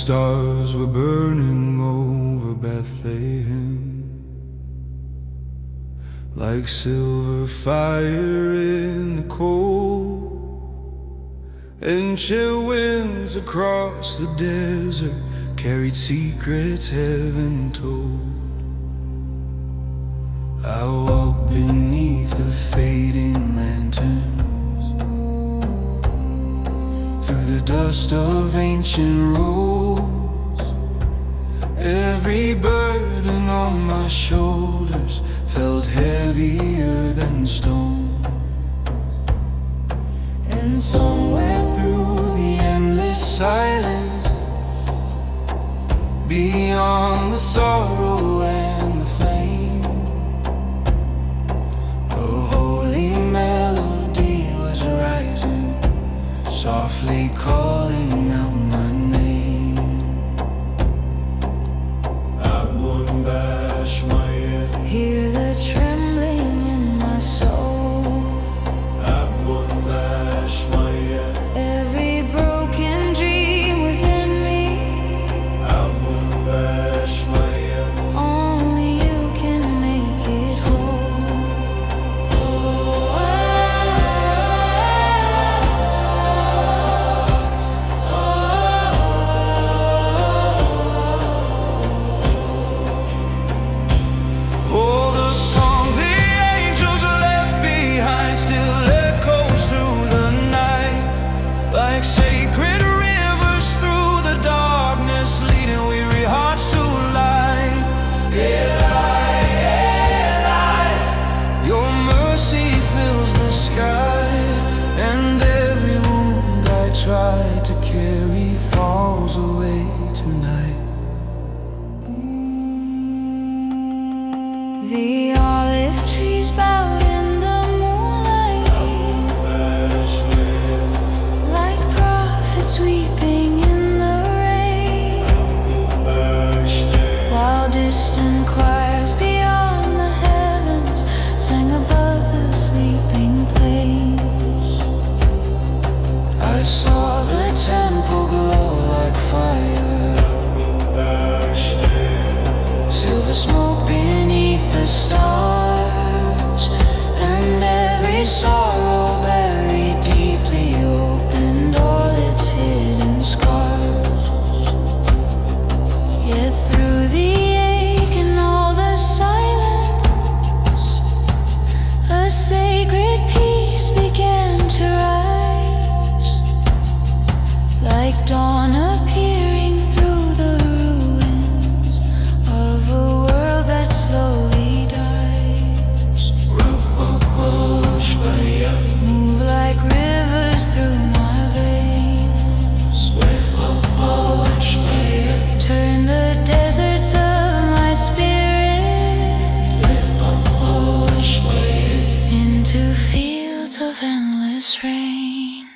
stars were burning over Bethlehem, like silver fire in the cold, and chill winds across the desert carried secrets heaven told. I walked beneath the fading lanterns, through the dust of ancient roads. Every burden on my shoulders felt heavier than stone. And somewhere through the endless silence, beyond the sorrow and the flame, a holy melody was rising, softly calling out my name. Hear the trembling in my soul, every broken dream within me. Only you can make it whole. Oh, the song the angels left behind still echoes through the night, like sacred rivers through the darkness, leading weary hearts to light. Eli, Eli, your mercy fills the sky, and every wound I tried to carry falls away tonight. The olive trees bowed in the moonlight, like prophets weeping in the rain, while distant choirs beyond the heavens sang above the sleeping plains. I saw the temple glow like fire, silver smoke beneath the stars, and every sorrow buried deeply opened all its hidden scars. Yet through the ache and all the silence, a sacred peace began to rise, like dawn appearing through the ruins of a world that slowly dies. Move like rivers through my veins, turn the deserts of my spirit into fields of endless rain.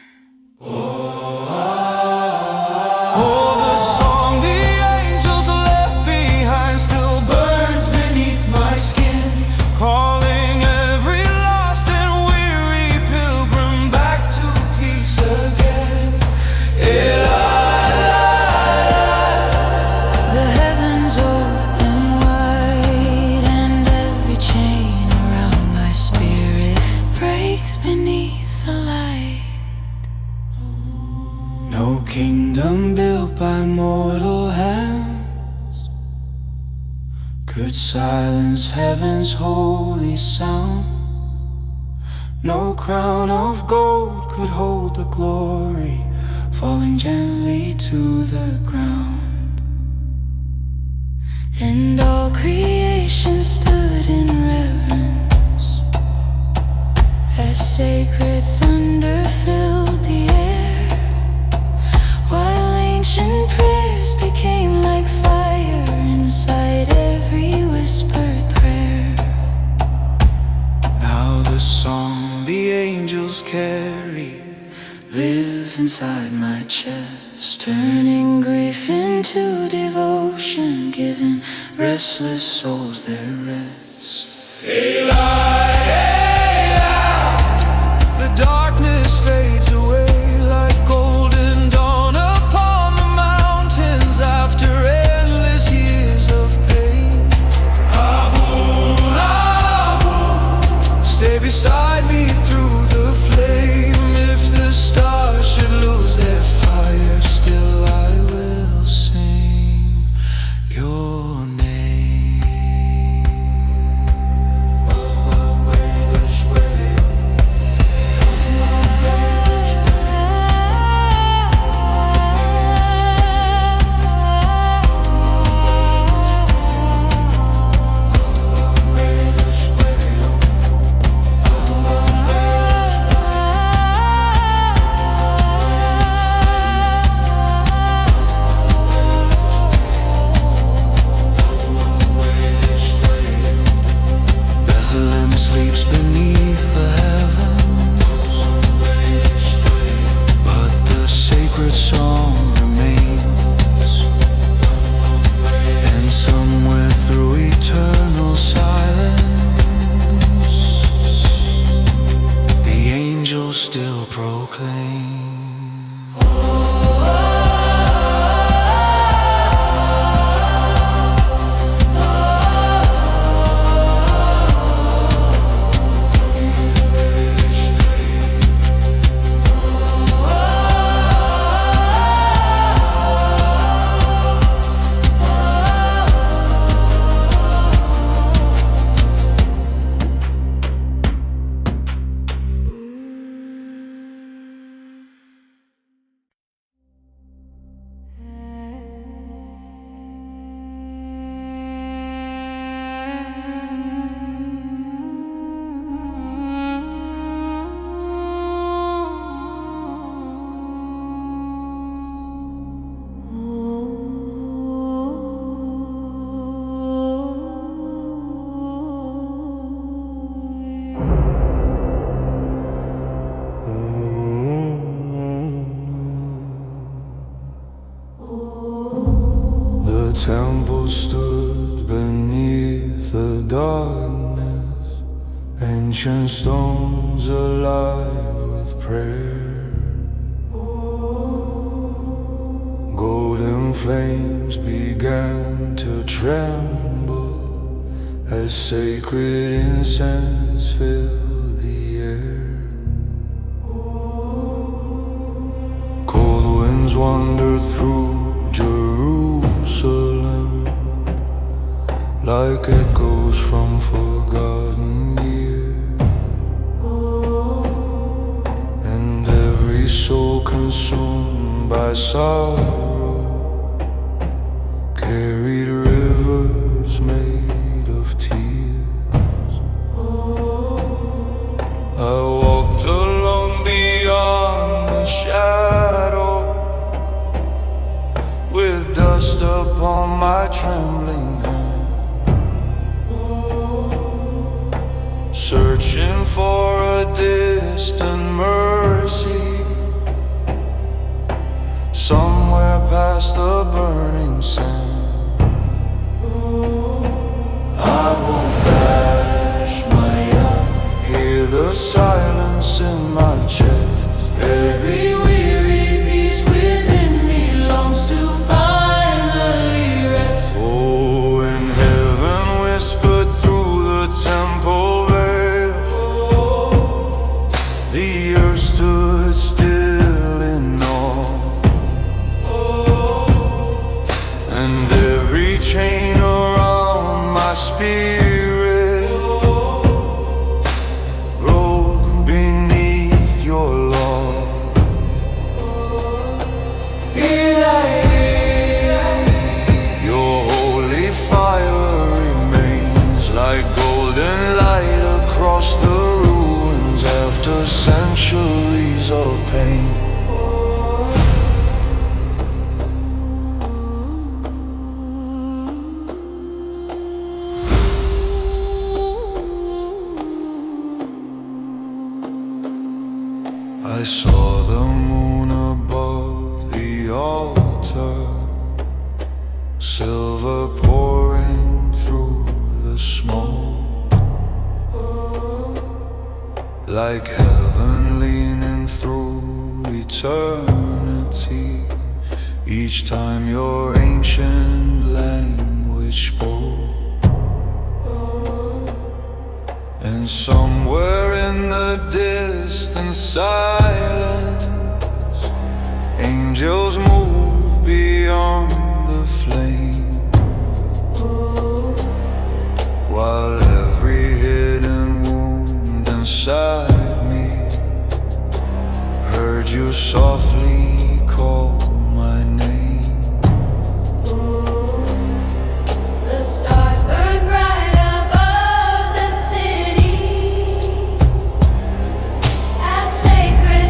Oh, the song the angels left behind still burns beneath my skin, calling every lost and weary pilgrim back to peace again. The heavens open wide, and every chain around my spirit breaks beneath the light. No kingdom built by mortal hands could silence heaven's holy sound. No crown of gold could hold the glory falling gently to the ground. And all creation stood in reverence as sacred thunder filled the air, while ancient prayers became like fire inside every whispered prayer. Now the song the angels carry live inside my chest, Turning grief into devotion, giving restless souls their rest. the darkness fades away like golden dawn upon the mountains. proclaim. The temple stood beneath the darkness, ancient stones alive with prayer. Golden flames began to tremble as sacred incense filled the air. Cold winds wandered through Jerusalem like echoes from forgotten years, and every soul consumed by sorrow carried rivers made of tears. I walked alone beyond the shadow, with dust upon my trembling hand, searching for a distant mercy somewhere past the burning sand. I won't bash my up, hear the silence in my chest. Every weary piece within me longs to finally rest. Oh, and heaven whispered through the temple veil. The earth stood still in awe, and every chain around my spirit rolled beneath your law. Your holy fire remains like golden light across the ruins after centuries of pain. I saw the moon above the altar, silver pouring through the smoke, like heaven leaning through eternity, each time your ancient language spoke. And somewhere in the distant silence, angels move beyond the flame, while every hidden wound inside me heard you softly call my name. The stars burn bright above the city as sacred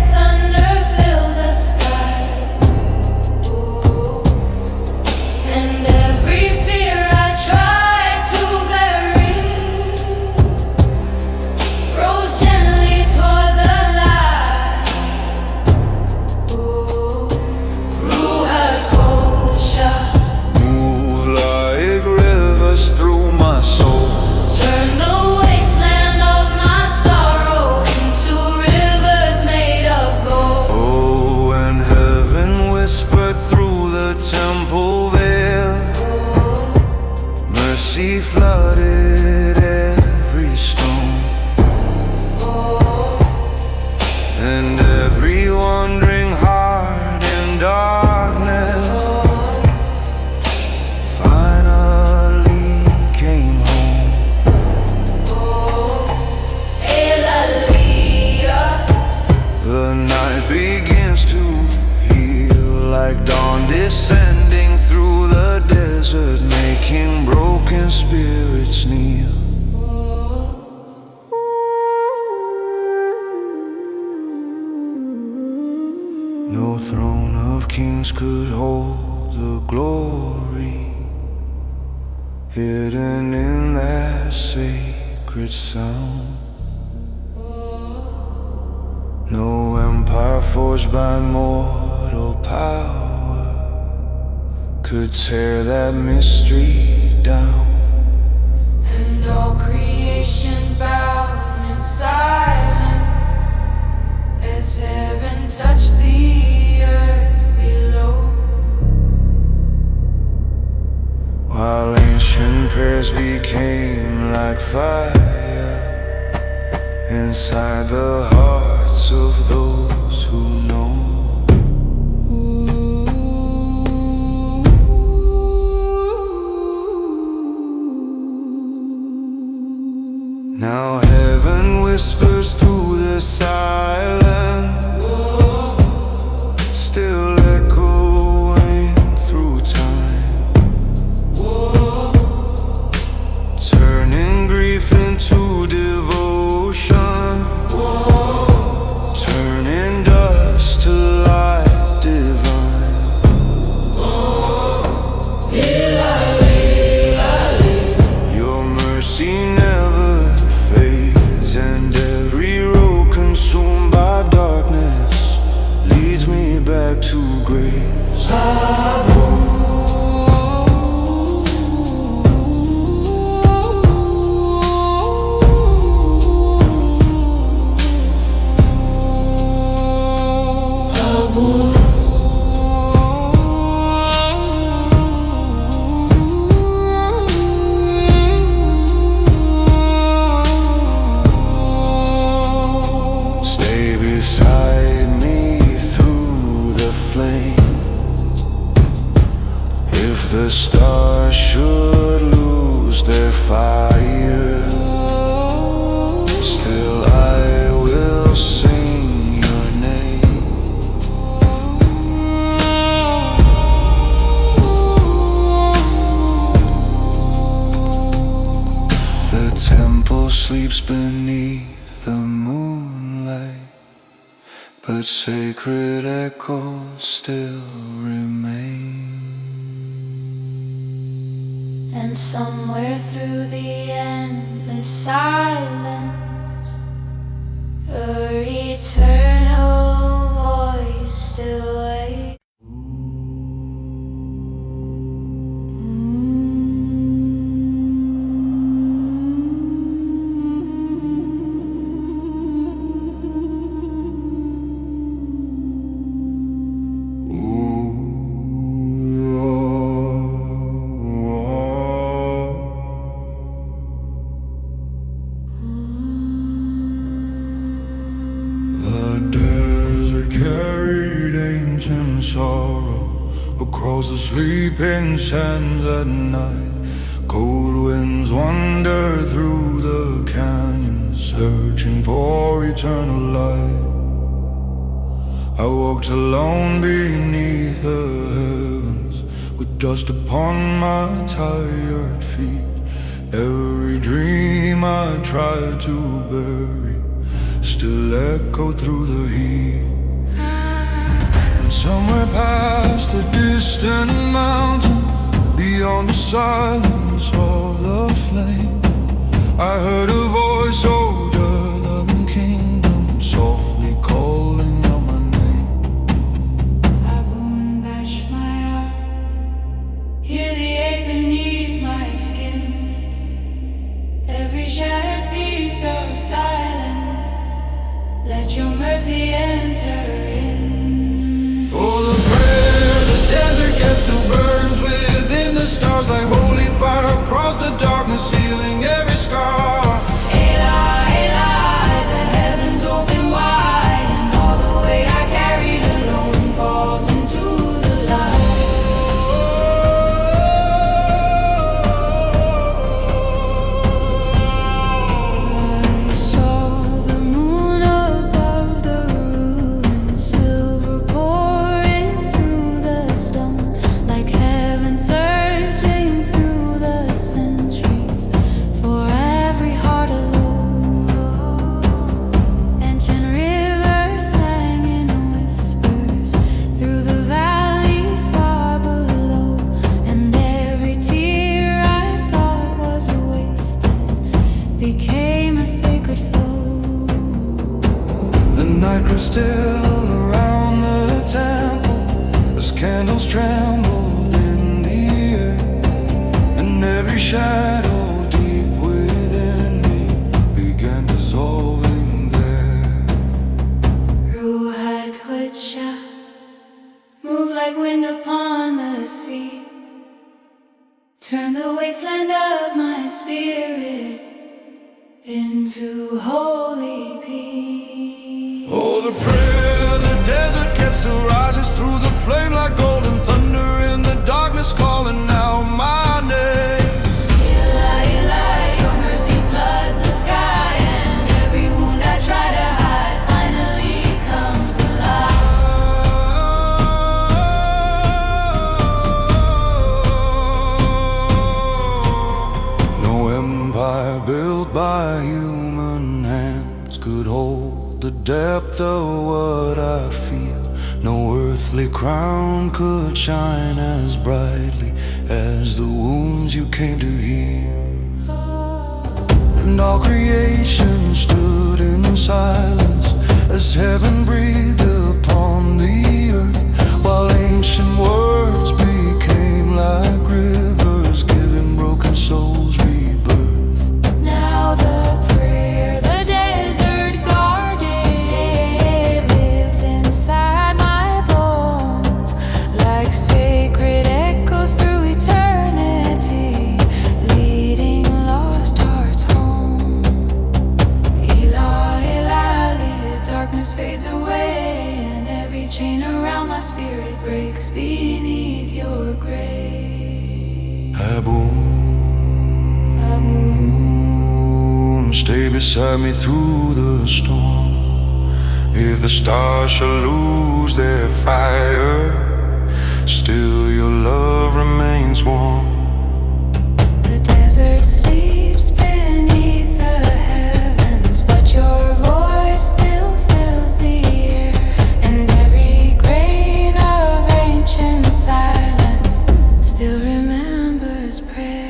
mercy flooded every stone, and every wandering heart in darkness finally came home. The night begins to heal like dawn descending through the desert, making broken spirits kneel. No throne of kings could hold the glory hidden in that sacred sound. No empire forged by mortal power could tear that mystery down. And all creation bowed in silence as heaven touched the earth below. While ancient prayers became like fire inside the hearts of those who know. Now heaven whispers through the silence, still echoing through time, turning grief into devotion, turning dust to light divine. Your mercy never fades, and every road consumed by darkness leads me back to grace. Stay beside me through the flame. If the stars should lose their fire, still I will sing your name. The temple sleeps beneath the moonlight, but sacred echoes still remain. And somewhere through the endless silence, her eternal voice still waits. Carried ancient sorrow across the sleeping sands at night. Cold winds wander through the canyons, searching for eternal light. I walked alone beneath the heavens, with dust upon my tired feet. Every dream I tried to bury still echoed through the heat. And somewhere past the distant mountain, beyond the silence of the flame, I heard a voice older than kingdom, softly calling out my name. Abun Bashmaya, hear the ache beneath my skin. Every shattered piece of silence, let your mercy enter in. Oh, the prayer the desert kept still burns within the stars, like holy fire across the darkness. Turn the wasteland of my spirit into holy peace. Oh, the prayer in the desert kept still rises through the flame like golden thunder in the darkness calling out my name. Eli, Eli, your mercy floods the sky, and every wound I try to hide finally comes alive. No empire built by human hands could hold the depth of what I feel. No earthly crown could shine as brightly as the wounds you came to heal. And all creation stood in silence as heaven breathed upon the earth, while ancient words became like rivers, giving broken souls rebirth. Now the prayer the desert guarded lives inside my bones, like sacred echoes through eternity, leading lost hearts home. Eli, Eli, darkness fades away, and every chain around my spirit breaks beneath your grace. Aboon, stay beside me through the storm. If the stars shall lose their fire, still your love remains warm. The desert sleeps beneath the heavens, but your voice still fills the air, and every grain of ancient silence still remembers prayer.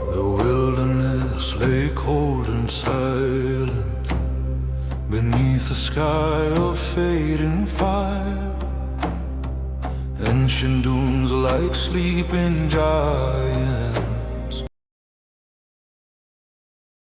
The wilderness lay cold and silent beneath a sky of fading fire. Ancient dunes like sleeping giants